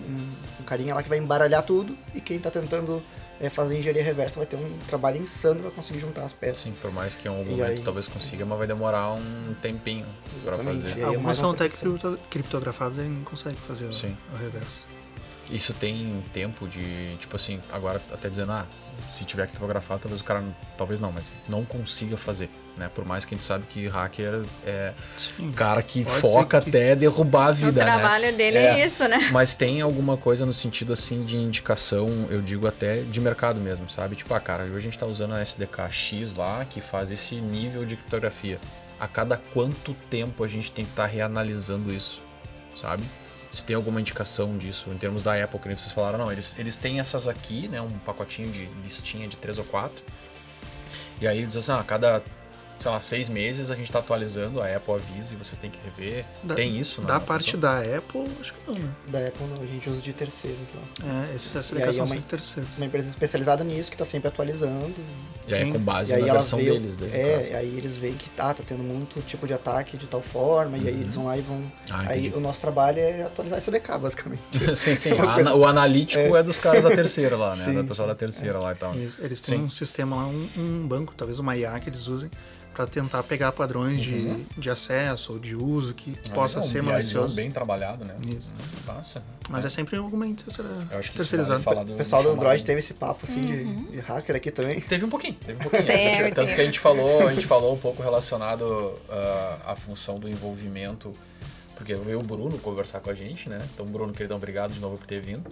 carinha lá que vai embaralhar tudo e quem tá tentando fazer engenharia reversa vai ter um trabalho insano para conseguir juntar as peças. Sim, por mais que em algum momento talvez consiga, mas vai demorar um tempinho para fazer. Algumas são até criptografadas e ele nem consegue fazer o reverso. Isso tem tempo de, tipo assim, agora até dizendo, se tiver criptografado, talvez o cara, talvez não, mas não consiga fazer, né? Por mais que a gente sabe que hacker é cara que foca até derrubar a vida, o trabalho dele é isso, né? Mas tem alguma coisa no sentido, assim, de indicação, eu digo até de mercado mesmo, sabe? Tipo, cara, hoje a gente tá usando a SDK X lá, que faz esse nível de criptografia. A cada quanto tempo a gente tem que estar reanalisando isso, sabe? Se tem alguma indicação disso, em termos da Apple, que nem vocês falaram, não, eles têm essas aqui, né, um pacotinho de listinha de 3 ou 4, e aí eles dizem assim, a cada, sei lá, 6 meses a gente tá atualizando, a Apple avisa e vocês têm que rever, tem isso? Da parte da Apple, acho que não, né? Da Apple não, a gente usa de terceiros lá. Esses SDKs são sempre terceiros. Uma empresa especializada nisso, que tá sempre atualizando. E aí é com base na versão deles, e aí eles veem que tá tendo muito tipo de ataque de tal forma, e aí eles vão lá e vão... aí o nosso trabalho é atualizar SDK, basicamente. sim. O analítico é dos caras da terceira lá, né? Da pessoa da terceira lá e tal. Eles têm um sistema lá, um banco, talvez uma IA que eles usem, para tentar pegar padrões de acesso ou de uso que possa ser malicioso. Bem trabalhado, né? Isso. Passa. Mas é sempre alguma terceirizado. O pessoal do Android teve esse papo assim de hacker aqui também. Teve um pouquinho. Tanto que a gente falou um pouco relacionado à função do envolvimento. Porque veio o Bruno conversar com a gente, né? Então, Bruno, queridão, obrigado de novo por ter vindo.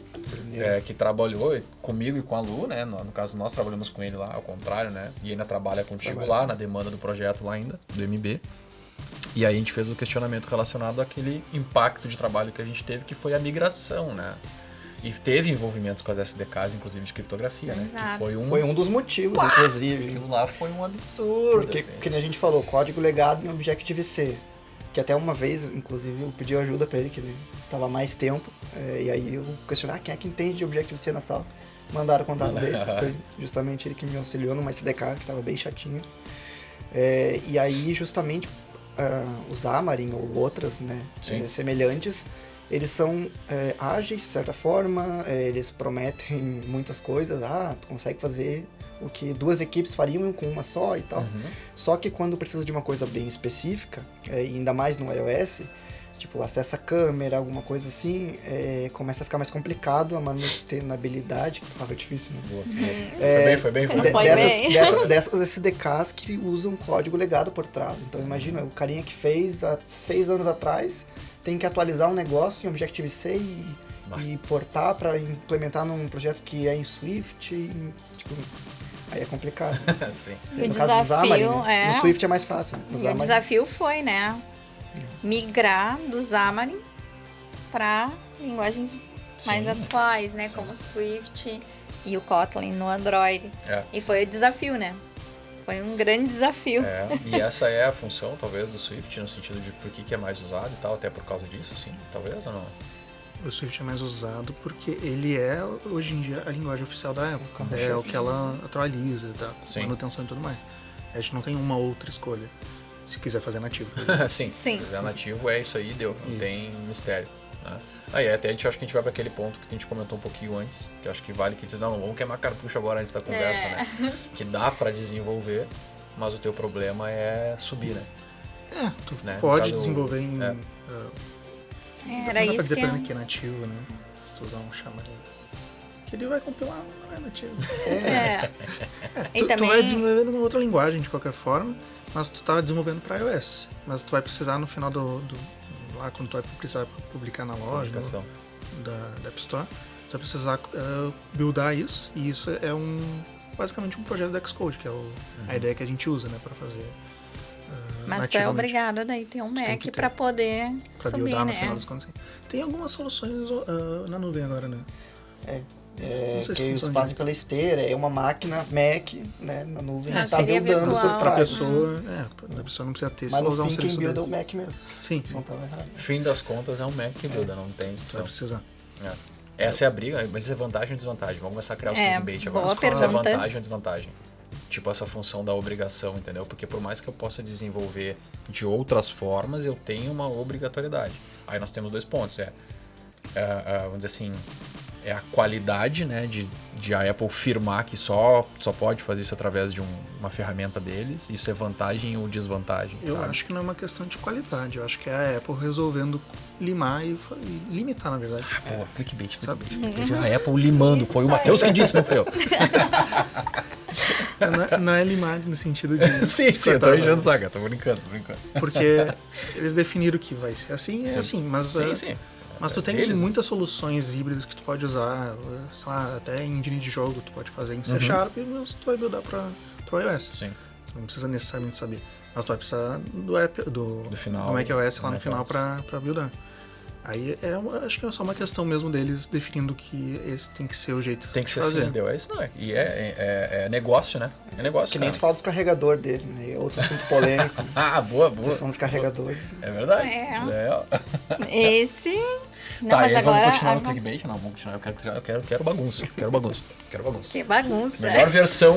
Que trabalhou comigo e com a Lu, né? No caso, nós trabalhamos com ele lá, ao contrário, né? E ainda trabalha contigo lá, na demanda do projeto lá ainda, do MB. E aí a gente fez o questionamento relacionado àquele impacto de trabalho que a gente teve, que foi a migração, né? E teve envolvimentos com as SDKs, inclusive de criptografia, né? Que foi um dos motivos, inclusive. Aquilo lá foi um absurdo. Porque, como a gente falou, código legado em Objective-C. Que até uma vez, inclusive, eu pedi ajuda pra ele, que ele tava há mais tempo. E aí eu questionei, quem é que entende de Objective-C na sala? Mandaram o contato dele. Foi justamente ele que me auxiliou numa SDK que tava bem chatinha. E aí, justamente, os Xamarin ou outras, né, semelhantes, eles são ágeis, de certa forma, eles prometem muitas coisas. Tu consegue fazer o que 2 equipes fariam com uma só e tal. Só que quando precisa de uma coisa bem específica, ainda mais no iOS, tipo, acesso à câmera, alguma coisa assim, começa a ficar mais complicado a manutenabilidade, que palavra difícil, né? Foi bem. Dessas SDKs que usam código legado por trás. Então imagina, o carinha que fez há 6 anos atrás tem que atualizar um negócio em Objective-C e portar para implementar num projeto que é em Swift, tipo, aí é complicado. Sim. E o desafio Xamarin, né? No Swift é mais fácil. E o desafio foi, né, migrar do Xamarin para linguagens mais atuais, né, como o Swift e o Kotlin no Android. E foi o desafio, né? Foi um grande desafio. E essa é a função, talvez, do Swift, no sentido de por que é mais usado e tal, até por causa disso, sim, talvez ou não? O Swift é mais usado porque ele é, hoje em dia, a linguagem oficial da Apple. É o que ela atualiza, manutenção e tudo mais. A gente não tem uma outra escolha, se quiser fazer nativo. Sim, se quiser nativo, é isso aí, deu. Não tem mistério. Né? Aí até acho que a gente vai para aquele ponto que a gente comentou um pouquinho antes, que eu acho que vale que diz, não vamos queimar cartucho agora antes da conversa, né? Que dá para desenvolver, mas o teu problema é subir, né? Tu pode desenvolver em... Era não dá pra isso dizer que é nativo, né? Se tu usar um Xamarin. que ele vai compilar, não é nativo. E Tu vai desenvolver uma outra linguagem de qualquer forma, mas tu tá desenvolvendo para iOS. Mas tu vai precisar no final lá quando tu vai precisar publicar na loja da App Store, tu vai precisar buildar isso, e isso é basicamente um projeto da Xcode, que é a ideia que a gente usa, né, para fazer. Mas tu é obrigado daí ter um Mac para poder subir, buildar, né? no final das contas. Tem algumas soluções na nuvem agora, né? Que eles fazem pela esteira, é uma máquina Mac, né, na nuvem, tá seria buildando virtual. por Pra trás. pessoa, a pessoa não precisa ter, Mas só usar no um fim quem serviço builda é o deles. Mac mesmo. Sim, Não tava errado. Fim das contas é um Mac que builda, não tem vai discussão. precisar. Essa é a briga, mas é vantagem ou desvantagem? Vamos começar a criar os clickbait agora. Boa Qual é a pergunta. vantagem ou desvantagem? Tipo, essa função da obrigação, entendeu? Porque por mais que eu possa desenvolver de outras formas, eu tenho uma obrigatoriedade. Aí nós temos 2 pontos. Vamos dizer assim, é a qualidade, né, de a Apple firmar que só pode fazer isso através de uma ferramenta deles. Isso é vantagem ou desvantagem? Eu sabe? acho que não é uma questão de qualidade, eu acho que é a Apple resolvendo limar e limitar, na verdade. Pô, clickbait. Sabe? A Apple limando, foi o Matheus que disse, não foi eu. Não é limar no sentido de... sim, eu tô enchendo o saco, eu tô brincando. Porque eles definiram que vai ser assim, é assim, mas... Sim. Mas tu tem Deles, muitas soluções híbridas que tu pode usar, sei lá, até engine de jogo tu pode fazer em C Sharp, mas tu vai buildar pro iOS. Sim. Tu não precisa necessariamente saber. Mas tu vai precisar do final, do macOS lá no macOS. final pra buildar. Aí acho que é só uma questão mesmo deles definindo que esse tem que ser o jeito Tem que de ser fazer. assim, entendeu? Isso não é. E é negócio, né? É negócio, Que nem cara. tu fala dos carregadores dele, né? É outro assunto polêmico. Boa. São os carregadores. É verdade. Esse... Não, Tá, mas e aí agora... vamos continuar no clickbait? Não, vamos continuar. Eu quero bagunça. Que bagunça.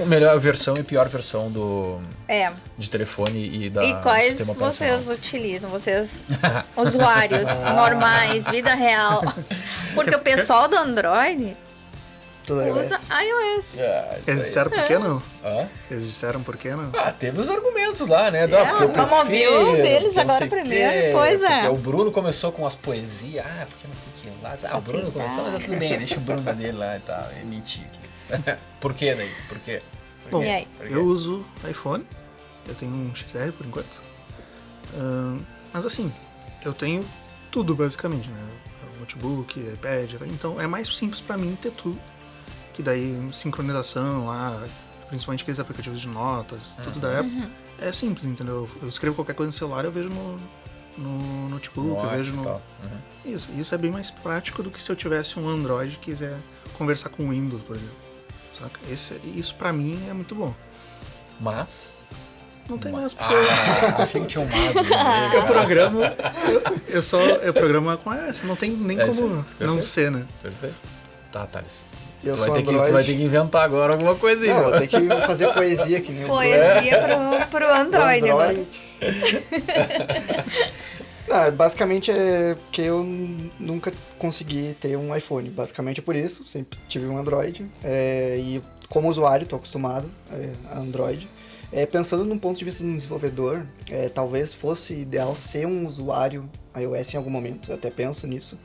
Melhor versão e pior versão de telefone e da E quais sistema operacional. vocês utilizam? Vocês, usuários normais, vida real. Porque o pessoal do Android Tudo usa iOS. Eles disseram por que não? Hã? Eles disseram por que não? Teve os argumentos lá, né? Vamos ouvir um deles porque não agora sei primeiro, quê, pois é. Porque o Bruno começou com as poesias, porque não sei o que lá. O Bruno começou, mas tudo bem, deixa o Bruno dele lá e tal, é mentir aqui. Por que daí? Por quê? Bom, E aí? eu uso iPhone, eu tenho um XR por enquanto. Mas assim, eu tenho tudo basicamente, né? Notebook, iPad, então é mais simples pra mim ter tudo. Que daí sincronização lá, principalmente aqueles aplicativos de notas, tudo da Apple, é simples, entendeu? Eu escrevo qualquer coisa no celular, eu vejo no notebook, eu vejo no... Isso é bem mais prático do que se eu tivesse um Android e quiser conversar com o Windows, por exemplo. Saca? Isso pra mim é muito bom. Mas... Não tem mais porque achei que tinha um mas. eu programo, eu programo com iOS, não tem nem como não ser, né? Perfeito. Tá, Thales. Eu Tu sou vai ter que inventar agora alguma coisa aí. Não, meu. vou ter que fazer poesia que nem o Poesia pro Android. Android. Não, basicamente é porque eu nunca consegui ter um iPhone. Basicamente é por isso, sempre tive um Android. E como usuário, estou acostumado a Android. Pensando num ponto de vista de um desenvolvedor, talvez fosse ideal ser um usuário iOS em algum momento. Eu até penso nisso.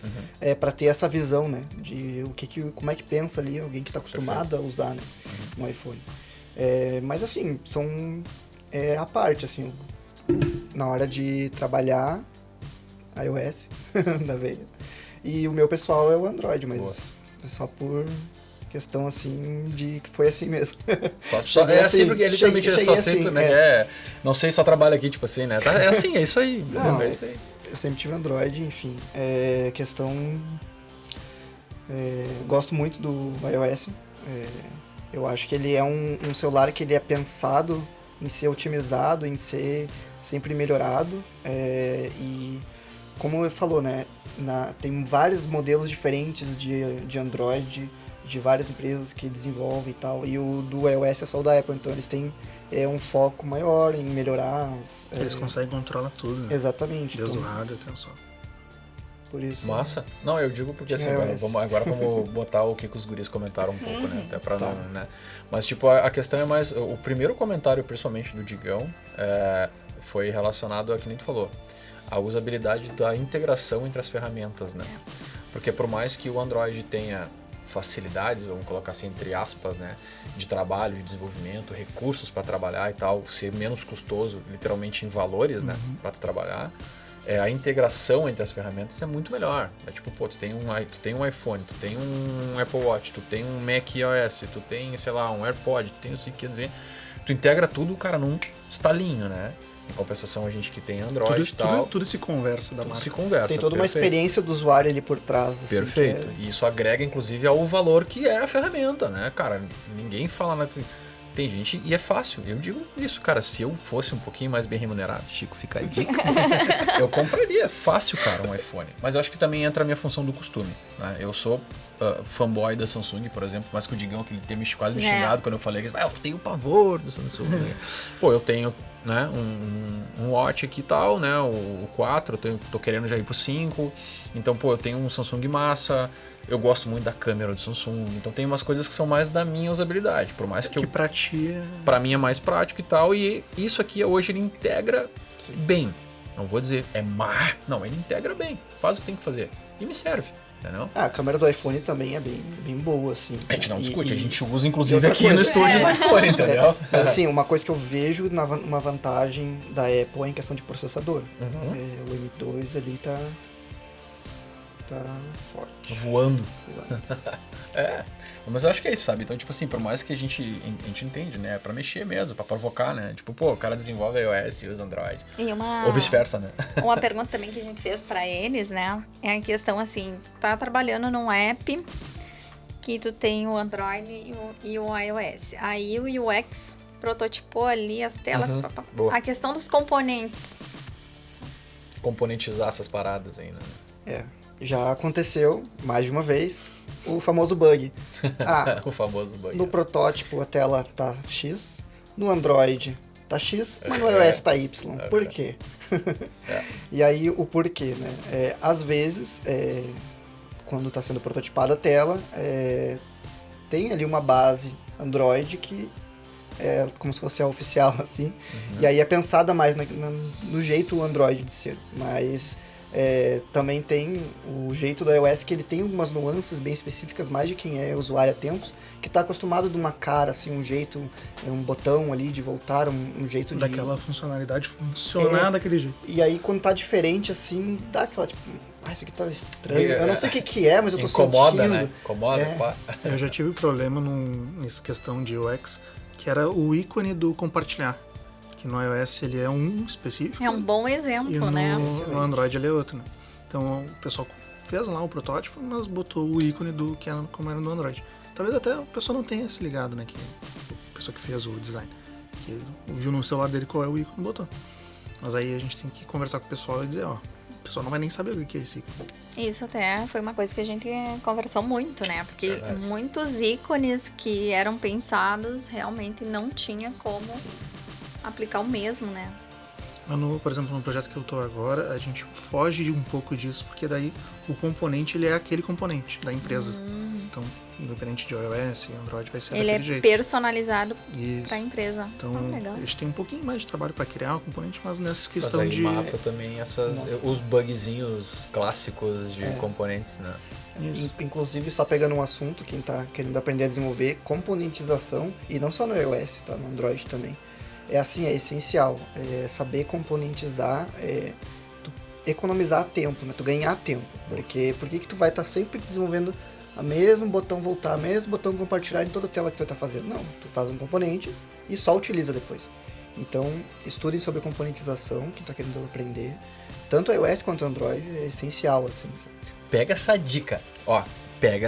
Para ter essa visão, né? De como é que pensa ali alguém que está acostumado a usar, né, um iPhone. Mas assim, são a parte, assim, na hora de trabalhar iOS da veia. E o meu pessoal é o Android, mas é só por questão assim de que foi assim mesmo. Assim, porque literalmente é só sempre, assim, né? Não sei, só trabalha aqui, tipo assim, né? É assim, é isso aí. Não, é isso aí. Eu sempre tive Android, enfim. Questão... gosto muito do iOS. Eu acho que ele é um celular que ele é pensado em ser otimizado, em ser sempre melhorado. E como eu falou, né? Tem vários modelos diferentes de Android, de várias empresas que desenvolvem e tal. E o do iOS é só o da Apple, então eles têm um foco maior em melhorar. Eles conseguem controlar tudo, né? Exatamente. Desde o hardware até o software. Por isso. Massa. Não, eu digo porque assim, agora vamos botar o que os guris comentaram um pouco, né? Até pra não, né? Mas tipo, a questão é mais... O primeiro comentário, principalmente do Digão, foi relacionado a, que nem tu falou, a usabilidade da integração entre as ferramentas, né? Porque por mais que o Android tenha facilidades, vamos colocar assim entre aspas, né, de trabalho, de desenvolvimento, recursos para trabalhar e tal, ser menos custoso, literalmente em valores, né, para tu trabalhar, a integração entre as ferramentas é muito melhor. É tipo, pô, tu tem um iPhone, tu tem um Apple Watch, tu tem um Mac iOS, tu tem, sei lá, um AirPod, tu tem não sei o que dizer, tu integra tudo, cara, num estalinho, né? Em compensação, a gente que tem Android e tal... Tudo se conversa da marca. Se conversa, tem toda uma experiência do usuário ali por trás. Assim, perfeito. E isso agrega, inclusive, ao valor que é a ferramenta, né, cara? Ninguém fala nada assim. Tem gente, e é fácil. Eu digo isso, cara, se eu fosse um pouquinho mais bem remunerado, Chico, fica a dica. Eu compraria, fácil, cara, um iPhone. Mas eu acho que também entra a minha função do costume, né? Eu sou fanboy da Samsung, por exemplo, mais que o Digão, que ele tem quase me xingado quando eu falei que eu tenho pavor do Samsung. Pô, eu tenho, né, um Watch aqui e tal, né, o 4, tô querendo já ir pro 5, então, pô, eu tenho um Samsung massa, eu gosto muito da câmera do Samsung, então tem umas coisas que são mais da minha usabilidade, por mais que pra ti pra mim é mais prático e tal, e isso aqui hoje ele integra bem, não vou dizer não, ele integra bem, faz o que tem que fazer, e me serve. Entendeu? A câmera do iPhone também é bem boa, assim. A gente não discute, a gente usa inclusive aqui no estúdio os iPhone, entendeu? Mas assim, uma coisa que eu vejo uma vantagem da Apple é em questão de processador. O M2 ali tá forte. Voando. Mas eu acho que é isso, sabe? Então, tipo assim, por mais que a gente entende, né? É pra mexer mesmo, pra provocar, né? Tipo, pô, o cara desenvolve iOS e usa Android. Ou vice-versa, né? Uma pergunta também que a gente fez pra eles, né? É a questão assim, tá trabalhando num app que tu tem o Android e o iOS. Aí o UX prototipou ali as telas. A questão dos componentes. Componentizar essas paradas aí, né? Já aconteceu mais de uma vez o famoso bug. O famoso bug. No protótipo a tela tá X, no Android tá X, mas no iOS tá Y. Por quê? E aí o porquê, né? Às vezes, quando está sendo prototipada a tela, tem ali uma base Android que é como se fosse a oficial, assim. E aí é pensada mais no jeito Android de ser, mas... também tem o jeito do iOS que ele tem algumas nuances bem específicas, mais de quem é usuário há tempos, que está acostumado de uma cara, assim, um jeito, um botão ali de voltar, um jeito de... Daquela funcionalidade funcionar daquele jeito. E aí quando tá diferente, assim, dá aquela, tipo, isso aqui tá estranho. Eu não sei o que é, mas eu tô incomoda, sentindo. Né? Incomoda, pá. Eu já tive problema nessa questão de UX, que era o ícone do compartilhar. Que no iOS ele é um específico. É um bom exemplo, né? No Android ele é outro, né? Então o pessoal fez lá o protótipo, mas botou o ícone do que era como era no Android. Talvez até o pessoal não tenha se ligado, né? Que a pessoa que fez o design. Que viu no celular dele qual é o ícone e botou. Mas aí a gente tem que conversar com o pessoal e dizer, o pessoal não vai nem saber o que é esse ícone. Isso até foi uma coisa que a gente conversou muito, né? Porque muitos ícones que eram pensados realmente não tinha como aplicar o mesmo, né? Por exemplo, no projeto que eu tô agora, a gente foge um pouco disso, porque daí o componente, ele é aquele componente da empresa. Então, independente de iOS e Android, vai ser daquele jeito. Ele é personalizado para a empresa. Então, a gente tem um pouquinho mais de trabalho para criar o componente, mas nessa questão de... mata também os bugzinhos clássicos de componentes, né? Isso. Inclusive, só pegando um assunto, quem tá querendo aprender a desenvolver, componentização, e não só no iOS, tá? No Android também. É essencial, saber componentizar, tu economizar tempo, né? Tu ganhar tempo, porque por que tu vai estar sempre desenvolvendo o mesmo botão voltar, o mesmo botão compartilhar em toda a tela que tu vai estar fazendo? Não, tu faz um componente e só utiliza depois. Então, estudem sobre componentização, quem está querendo aprender, tanto iOS quanto Android, é essencial, assim. Pega essa dica, pega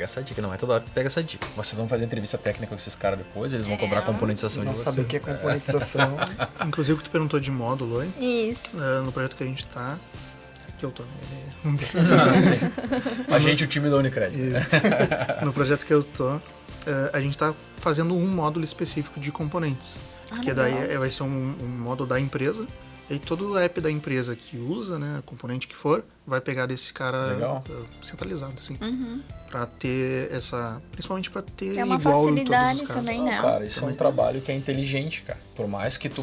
essa dica, não é toda hora que tu pega essa dica. Vocês vão fazer entrevista técnica com esses caras depois, eles vão cobrar componentização de vocês. Não saber o que é componentização. Inclusive o que tu perguntou de módulo antes. Isso. No projeto que a gente tá, que eu tô, A gente, o time da Unicred. No projeto que eu tô, a gente tá fazendo um módulo específico de componentes. Que daí vai ser um módulo da empresa. E aí todo o app da empresa que usa, né, componente que for, vai pegar desse cara centralizado, assim. Pra ter principalmente pra ter uma igual em todos os facilidade casos. também, né? Cara, isso é um trabalho que é inteligente, cara. Por mais que tu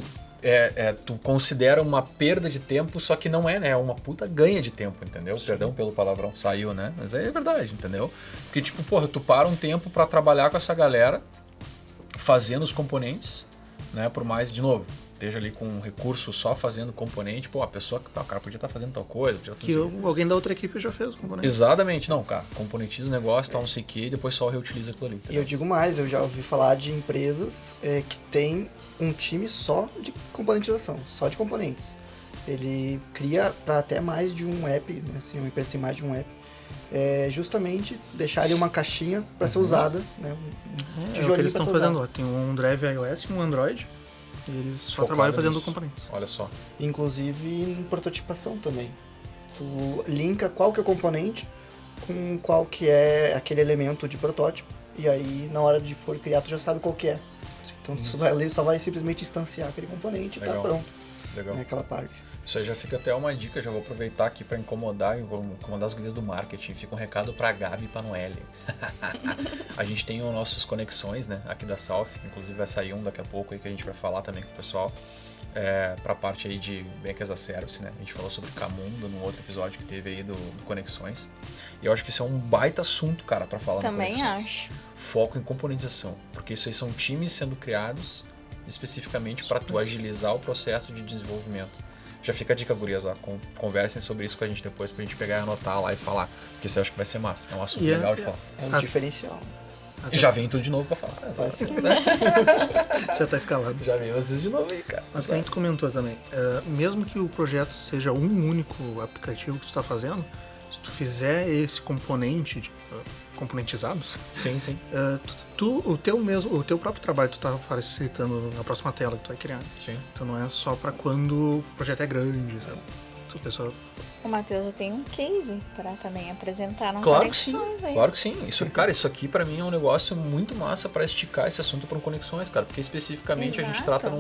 tu considera uma perda de tempo, só que não é, né? É uma puta ganha de tempo, entendeu? Sim. Perdão pelo palavrão, saiu, né? Mas é verdade, entendeu? Porque, tipo, porra, tu para um tempo pra trabalhar com essa galera, fazendo os componentes, né? Por mais, de novo, esteja ali com um recurso só fazendo componente, pô, a pessoa, o cara podia estar fazendo tal coisa. Alguém da outra equipe já fez o componente. Exatamente. Não, cara, componentiza o negócio, tal, não sei o que, e depois só reutiliza aquilo ali. E eu digo mais, eu já ouvi falar de empresas que tem um time só de componentização, só de componentes. Ele cria para até mais de um app, né? Assim, uma empresa tem mais de um app. Justamente deixar ali uma caixinha para ser usada, né? É o que eles estão fazendo lá. Tem um Drive iOS e um Android. E eles só trabalham fazendo componentes. Olha só. Inclusive em prototipação também. Tu linka qual que é o componente com qual que é aquele elemento de protótipo. E aí, na hora de for criar, tu já sabe qual que é. Então, tu só vai simplesmente instanciar aquele componente e tá pronto. Legal. Naquela parte. Isso aí já fica até uma dica, já vou aproveitar aqui para incomodar as gurias do marketing. Fica um recado pra Gabi e pra Noelle. A gente tem os nossos conexões, né, aqui da South, inclusive vai sair um daqui a pouco aí que a gente vai falar também com o pessoal. Pra parte aí de Bank as a Service, né? A gente falou sobre Camunda no outro episódio que teve aí do Conexões. E eu acho que isso é um baita assunto, cara, pra falar também no Conexões. Acho. Foco em componentização, porque isso aí são times sendo criados especificamente para tu agilizar o processo de desenvolvimento. Já fica a dica, gurias, ó, conversem sobre isso com a gente depois pra gente pegar e anotar lá e falar, porque isso eu acho que vai ser massa, é um assunto legal de falar. É um diferencial. E já vem tudo de novo pra falar. Já tá escalado. Já vem vocês de novo aí, cara. Mas que a gente comentou também, mesmo que o projeto seja um único aplicativo que tu tá fazendo, se tu fizer esse componente componentizados, sim. O teu próprio trabalho tu tá facilitando na próxima tela que tu vai criar. Sim. Então não é só pra quando o projeto é grande, sabe? Então, pessoal... O Matheus tem um case para também apresentar no Claro Conexões. Que sim, claro que sim. Isso aqui pra mim é um negócio muito massa pra esticar esse assunto para um Conexões, cara. Porque especificamente a gente trata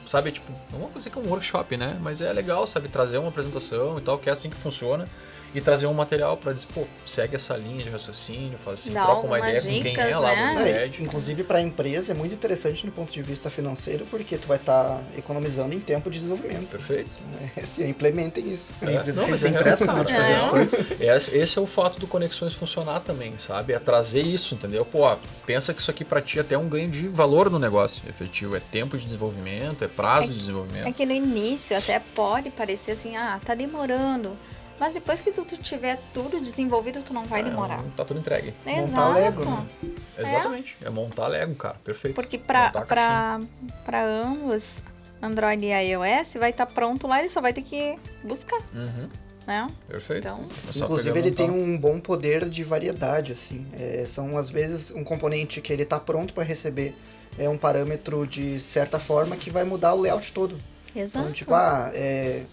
sabe, tipo, não vou dizer que é um workshop, né? Mas é legal, sabe, trazer uma apresentação e tal, que é assim que funciona. E trazer um material pra dizer, pô, segue essa linha de raciocínio, faz assim, troca uma ideia dicas, com quem é lá do prédio. Inclusive pra empresa é muito interessante no ponto de vista financeiro, porque tu vai estar economizando em tempo de desenvolvimento. Perfeito. Então, assim, implementem isso. Não, mas é pressa, né, de fazer as coisas. Esse é o fato do Conexões funcionar também, sabe? É trazer isso, entendeu? Pô, pensa que isso aqui pra ti até é um ganho de valor no negócio efetivo. É tempo de desenvolvimento, é prazo de desenvolvimento. É que no início até pode parecer assim, tá demorando. Mas depois que tu tiver tudo desenvolvido, tu não vai demorar. Tá tudo entregue. Exato. Montar Lego, né? Exatamente. É montar Lego, cara. Perfeito. Porque pra ambos, Android e iOS, vai estar pronto lá, ele só vai ter que buscar. Né? Perfeito. Então, inclusive ele tem um bom poder de variedade, assim. São às vezes um componente que ele tá pronto para receber um parâmetro de certa forma que vai mudar o layout todo. Exato. Então, tipo,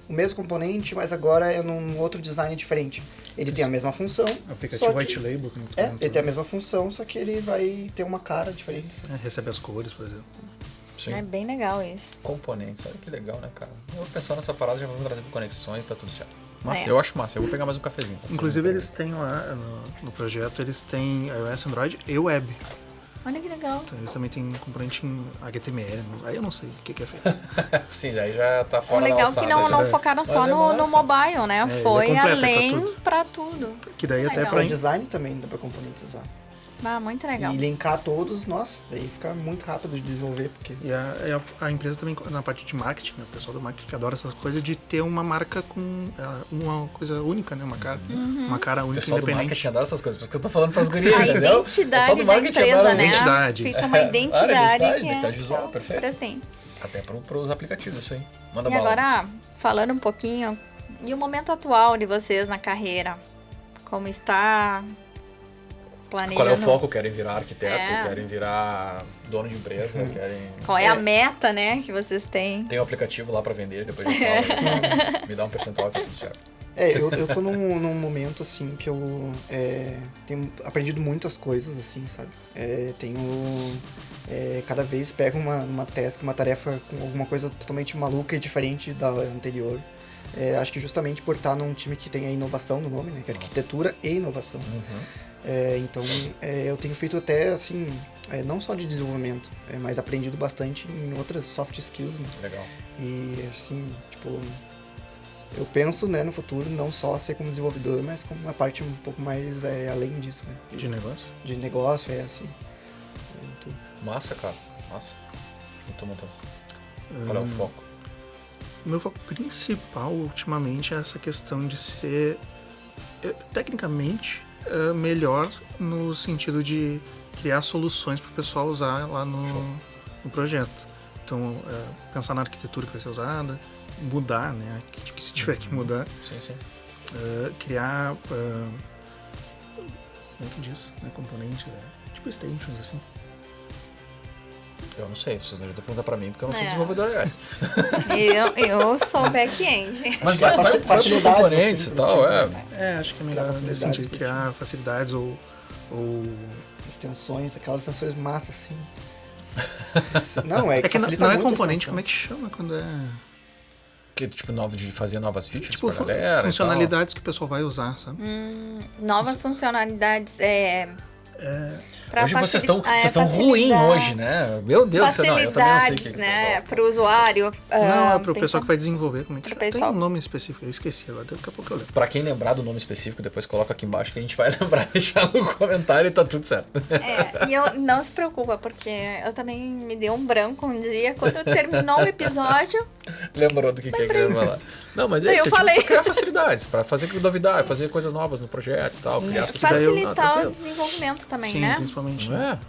o mesmo componente, mas agora é num outro design diferente. Ele tem a mesma função. O aplicativo White Label. Ele tem a mesma função, só que ele vai ter uma cara diferente. Recebe as cores, por exemplo. Sim. É bem legal isso. Componentes, olha que legal, né, cara? Eu vou pensar nessa parada, já vamos trazer por Conexões, tá tudo certo. Massa, eu acho massa. Eu vou pegar mais um cafezinho. Inclusive eles têm lá no projeto, eles têm iOS, Android e Web. Olha que legal. Então, eles também têm componente em HTML, aí eu não sei o que é feito. Sim, aí já tá fora da alçada. O legal é que não focaram só no mobile, né? Foi além pra tudo. Que daí até pra design também dá pra componentizar. Muito legal. E linkar todos, nossa, daí fica muito rápido de desenvolver. Porque... E a empresa também, na parte de marketing, né, o pessoal do marketing que adora essa coisa de ter uma marca com uma coisa única, né? Uma cara, uma cara única, independente. O pessoal do marketing adora essas coisas, por isso que eu tô falando pras gurias, entendeu? A identidade da empresa, né? Identidade. Fica uma identidade que identidade visual, perfeito. Prestem. Até pros aplicativos, isso aí. Manda e bala. Agora, falando um pouquinho, e o momento atual de vocês na carreira? Como está... planejando. Qual é o foco? Querem virar arquiteto? Querem virar dono de empresa? Querem... Qual é a meta, né, que vocês têm? Tem um aplicativo lá pra vender, depois a gente fala. Me dá um percentual que tá tudo certo. Eu tô num momento, assim, que eu tenho aprendido muitas coisas, assim, sabe? Cada vez pego uma task, uma tarefa com alguma coisa totalmente maluca e diferente da anterior. Acho que justamente por estar num time que tem a inovação no nome, né? Que é arquitetura e inovação. Então, eu tenho feito até, assim, não só de desenvolvimento, mas aprendido bastante em outras soft skills, né? Legal. E, assim, tipo, eu penso, né, no futuro não só ser como desenvolvedor, mas com uma parte um pouco mais além disso, né? De negócio? De negócio, assim. Tudo. Massa, cara. Massa. Muito. Qual é o foco? O meu foco principal, ultimamente, é essa questão de ser, tecnicamente, melhor no sentido de criar soluções para o pessoal usar lá no projeto. Então, pensar na arquitetura que vai ser usada, mudar, né? Que se tiver que mudar. Sim. Criar... como é que diz? Né? Componente, tipo extensions, assim. Eu não sei, vocês não devem perguntar pra mim, porque eu não sou desenvolvedor iOS. Eu sou back-end. Mas vai para componentes assim, e tal, acho que é melhor nesse sentido, criar facilidades ou... Extensões, aquelas extensões massas, assim. Não, é que não é componente, como é que chama quando é... Que, tipo, de fazer novas features tipo, pra galera funcionalidades que o pessoal vai usar, sabe? Novas funcionalidades, hoje vocês estão ruim hoje, né? Meu Deus do céu, não, eu também não sei o que né, para o usuário. Não, é para o pessoal que vai desenvolver. Como é que tem um nome específico? Eu esqueci agora, daqui a pouco eu lembro. Pra quem lembrar do nome específico, depois coloca aqui embaixo que a gente vai lembrar e deixar no comentário e tá tudo certo. E eu não se preocupa, porque eu também me dei um branco um dia, quando terminou o episódio. Lembrou do que é que eu ia falar. Não, mas é isso, pra criar facilidades, pra fazer novidade, fazer coisas novas no projeto e tal. Criar facilitar o desenvolvimento também, sim, né? Principalmente.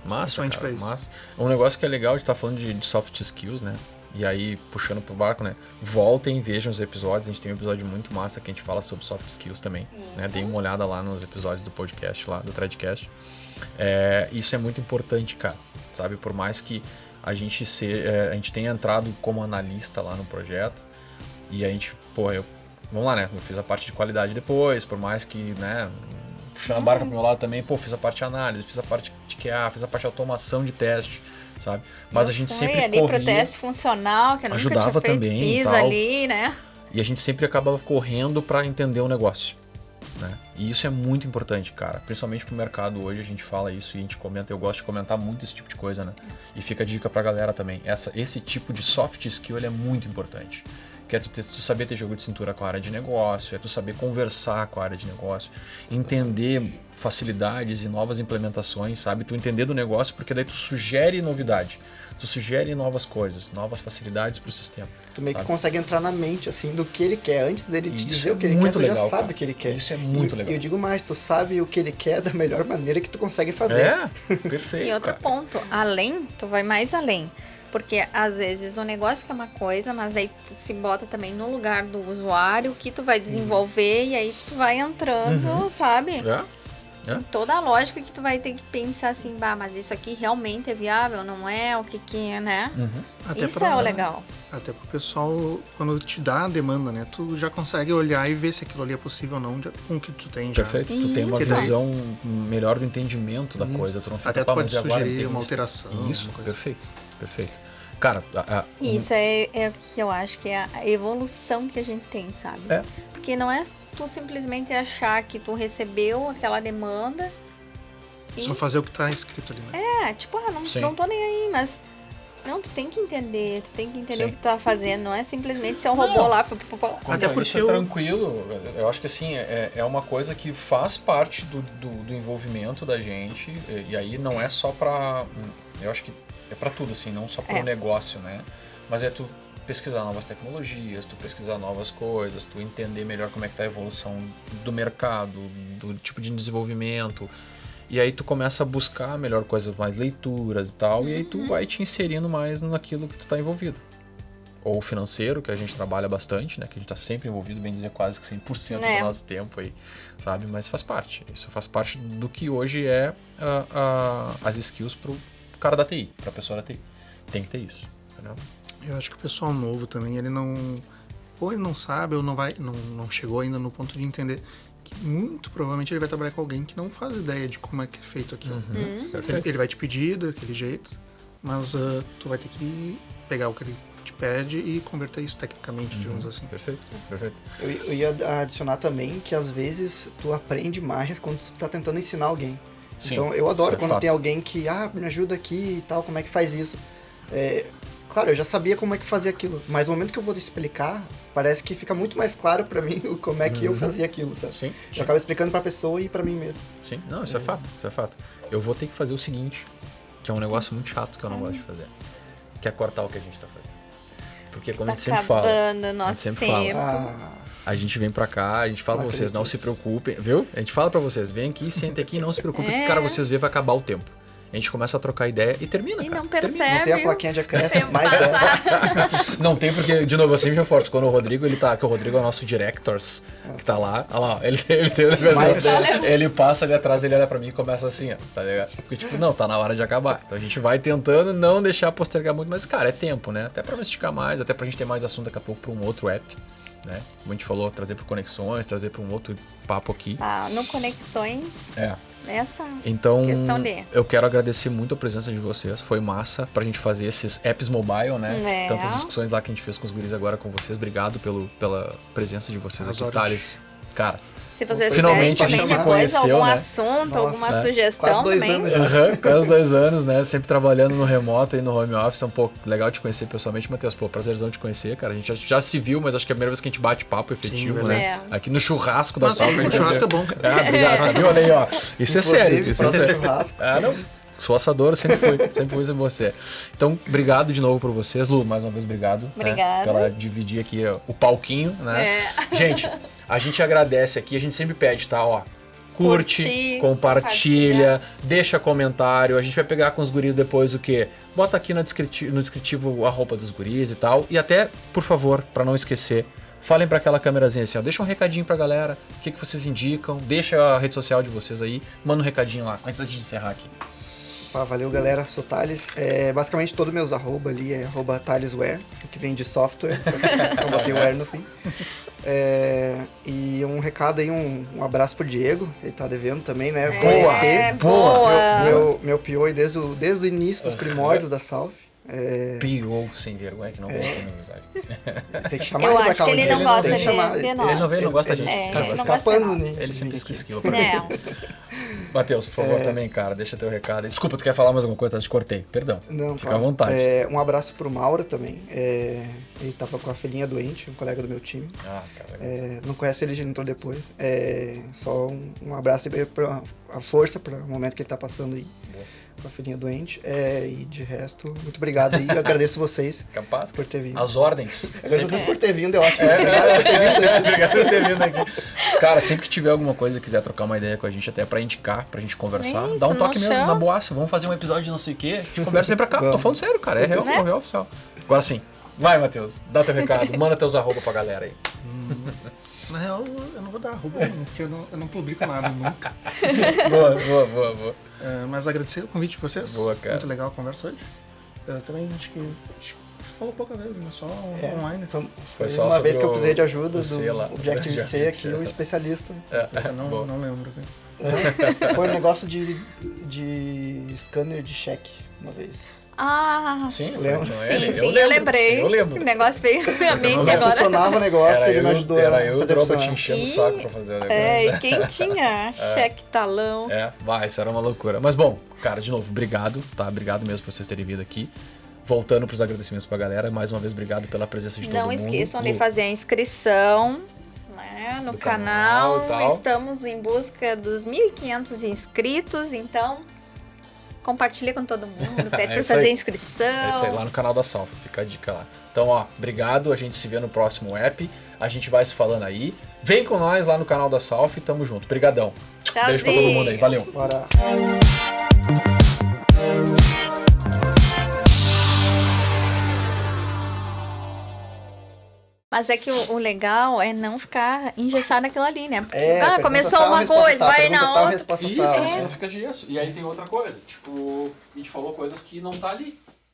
Massa, cara, pra isso. Massa. Um negócio que é legal de estar falando de soft skills, né? E aí, puxando pro barco, né? Voltem e vejam os episódios. A gente tem um episódio muito massa que a gente fala sobre soft skills também. Né? Deem uma olhada lá nos episódios do podcast, lá do Threadcast. Isso é muito importante, cara. Sabe? Por mais que a gente tenha entrado como analista lá no projeto. E a gente, vamos lá, né? Eu fiz a parte de qualidade depois, por mais que, né? Puxando a barca pro meu lado também, fiz a parte de análise, fiz a parte de QA, fiz a parte de automação de teste, sabe? Mas a gente sempre ali pro teste funcional, que eu nunca tinha feito, também, fiz tal, ali, né? E a gente sempre acaba correndo para entender o negócio, né? E isso é muito importante, cara. Principalmente pro mercado hoje, a gente fala isso e a gente comenta. Eu gosto de comentar muito esse tipo de coisa, né? E fica a dica pra galera também. Esse tipo de soft skill, ele é muito importante. Que é tu saber ter jogo de cintura com a área de negócio, é tu saber conversar com a área de negócio, entender facilidades e novas implementações, sabe? Tu entender do negócio, porque daí tu sugere novidade, tu sugere novas coisas, novas facilidades pro sistema. Tu meio que consegue entrar na mente, assim, do que ele quer. Antes dele te dizer o que ele quer, tu já sabe o que ele quer. Isso é muito legal. E eu digo mais, tu sabe o que ele quer da melhor maneira que tu consegue fazer. Perfeito. E outro ponto, além, tu vai mais além. Porque, às vezes, o negócio que é uma coisa, mas aí tu se bota também no lugar do usuário, que tu vai desenvolver, e aí tu vai entrando, sabe? Em toda a lógica que tu vai ter que pensar assim, mas isso aqui realmente é viável, não é? O que é, né? Isso é o legal. Até pro pessoal, quando te dá a demanda, né? Tu já consegue olhar e ver se aquilo ali é possível ou não com o que tu tem já. Perfeito. Tu tem uma visão melhor do entendimento da coisa. Tu não fica, até tu pode sugerir uma alteração. Isso, perfeito. Cara, isso é o que eu acho que é a evolução que a gente tem, sabe? Porque não é tu simplesmente achar que tu recebeu aquela demanda e... Só fazer o que tá escrito ali, né? Não tô nem aí, mas... Não, tu tem que entender o que tu tá fazendo, não é simplesmente ser um robô lá. Até porque isso é tranquilo, eu acho que assim, é uma coisa que faz parte do envolvimento da gente, e aí não é só pra... Eu acho que é pra tudo, assim, não só pro negócio, né? Mas é tu pesquisar novas tecnologias, tu pesquisar novas coisas, tu entender melhor como é que tá a evolução do mercado, do tipo de desenvolvimento. E aí tu começa a buscar melhor coisas, mais leituras e tal, e aí tu vai te inserindo mais naquilo que tu tá envolvido. Ou financeiro, que a gente trabalha bastante, né? Que a gente tá sempre envolvido, bem dizer, quase que 100% do nosso tempo aí, sabe? Mas faz parte. Isso faz parte do que hoje é as skills pro cara da TI, pra pessoa da TI. Tem que ter isso, entendeu? Eu acho que o pessoal novo também, ele não... Ou ele não sabe, ou não chegou ainda no ponto de entender que muito provavelmente ele vai trabalhar com alguém que não faz ideia de como é que é feito aquilo. Ele vai te pedir daquele jeito, mas tu vai ter que pegar o que ele te pede e converter isso tecnicamente, digamos assim. Perfeito. Eu ia adicionar também que às vezes tu aprende mais quando tu tá tentando ensinar alguém. Sim, Então eu adoro quando fato. tem alguém que, me ajuda aqui e tal, como é que faz isso. Claro, eu já sabia como é que fazia aquilo, mas no momento que eu vou te explicar, parece que fica muito mais claro pra mim como é que eu fazia aquilo, sabe? Sim. Eu acabo explicando pra pessoa e pra mim mesmo. Sim, não, isso é fato. Eu vou ter que fazer o seguinte, que é um negócio muito chato que eu não gosto de fazer, que é cortar o que a gente tá fazendo. Porque como a gente sempre fala, a gente vem pra cá, a gente fala pra vocês, não se preocupem, viu? A gente fala pra vocês, vem aqui, senta aqui, não se preocupem, que cara, vocês vê, vai acabar o tempo. A gente começa a trocar ideia e termina, cara. Não percebe. Não tem a plaquinha de acréscimo, mais 10. Não tem, porque, de novo, eu sempre reforço, quando o Rodrigo, que o Rodrigo é o nosso directors, que tá lá, olha lá, ele tem o negócio, ele passa ali atrás, ele olha pra mim e começa assim, ó, tá ligado? Porque, tipo, não, tá na hora de acabar. Então a gente vai tentando não deixar postergar muito, mas, cara, é tempo, né? Até pra não esticar mais, até pra gente ter mais assunto daqui a pouco pra um outro app, né? Como a gente falou, trazer pro Conexões, trazer pra um outro papo aqui. No Conexões... Essa então, questão de... eu quero agradecer muito a presença de vocês. Foi massa pra gente fazer esses apps mobile, né? Tantas discussões lá que a gente fez com os guris agora com vocês. Obrigado pela presença de vocês aqui, Thales. Cara, se vocês finalmente a gente se conheceu, algum né? assunto, alguma sugestão quase 2 também. anos já. Quase 2 anos, né? Sempre trabalhando no remoto e no home office. É um pouco legal te conhecer pessoalmente, Matheus. Pô, prazerzão te conhecer, cara. A gente já se viu, mas acho que é a primeira vez que a gente bate papo efetivo, né? Aqui no churrasco da Salva. O churrasco é bom, cara. Obrigado. Viu? Olha aí, ó. Isso é sério. Isso é sério. Churrasco. Não. Sou assador, sempre fui sem você. Então, obrigado de novo por vocês. Lu, mais uma vez, obrigado. Obrigada. Né, pela dividir aqui o palquinho, né? Gente, a gente agradece aqui, a gente sempre pede, tá? Ó, curte, compartilha, deixa comentário. A gente vai pegar com os guris depois o quê? Bota aqui no descritivo a roupa dos guris e tal. E até, por favor, pra não esquecer, falem pra aquela câmerazinha assim, ó, deixa um recadinho pra galera, o que vocês indicam, deixa a rede social de vocês aí, manda um recadinho lá, antes de encerrar aqui. Valeu, galera, sou Thales. Basicamente, todos meus arroba ali é @ThalesWare, que vem de software, eu botei o Ware no fim. E um recado aí, um abraço pro Diego, ele tá devendo também, né? Boa! Meu PO desde o início dos primórdios da Salve. PO sem vergonha que não gosta de amizade. Tem que chamar eu ele pra acho cá que um ele dia. não gosta Tem que chamar de nós. Ele não vem, não gosta da gente. Tá ele se não gosta escapando, de né? Ele sempre se esquiva. Não. Matheus, por favor, também, cara, deixa teu recado. Desculpa, tu quer falar mais alguma coisa? Te cortei, perdão. Não, fica à vontade. Um abraço pro Mauro também. Ele tava com a filhinha doente, um colega do meu time. Cara. Não conhece ele, já entrou depois. Só um abraço aí pra a força, para o momento que ele tá passando aí. Boa. Com a filhinha doente. E de resto, muito obrigado aí. Eu agradeço vocês. Capaz. Por ter vindo. As ordens. Agradeço vocês por ter vindo, é ótimo. Obrigado por ter vindo. Obrigado por ter vindo aqui. Cara, sempre que tiver alguma coisa, quiser trocar uma ideia com a gente, até pra indicar, pra gente conversar, dá um toque mesmo na boaça. Vamos fazer um episódio de não sei o quê. A gente conversa, vem pra cá. Tô falando sério, cara. É real oficial. Agora sim. Vai, Matheus. Dá teu recado. Manda teus arroba pra galera aí. Na real, eu não vou dar arroba, porque eu não publico nada nunca. Boa. Mas agradecer o convite de vocês. Boa, cara. Muito legal a conversa hoje. Eu também acho que falou pouca vez, né? Só online. Foi só uma vez que eu precisei de ajuda do Objective-C aqui, o especialista. Eu não lembro. Foi um negócio de scanner de cheque uma vez. Sim, lembro. Sim, eu lembrei. Eu lembro. O negócio veio na minha mente agora. Não funcionava o negócio, ele me ajudou a Era eu e o fazer Robert enchendo o saco pra fazer o negócio. E quem tinha cheque, talão. Isso era uma loucura. Mas bom, cara, de novo, obrigado, tá? Obrigado mesmo por vocês terem vindo aqui. Voltando pros agradecimentos pra galera, mais uma vez, obrigado pela presença de todo mundo. Não esqueçam de fazer a inscrição, né, no canal. Estamos em busca dos 1.500 inscritos, então compartilha com todo mundo, pede pra fazer a inscrição. É isso aí, lá no canal da Salva, fica a dica lá. Então, ó, obrigado, a gente se vê no próximo app, a gente vai se falando aí. Vem com nós lá no canal da Salva e tamo junto. Brigadão. Tchauzinho. Beijo pra todo mundo aí, valeu. Bora. Mas é que o legal é não ficar engessado naquilo ali, né? Porque, começou tal, uma coisa, vai na outra. Isso, não fica gesso. E aí tem outra coisa, tipo, a gente falou coisas que não tá ali.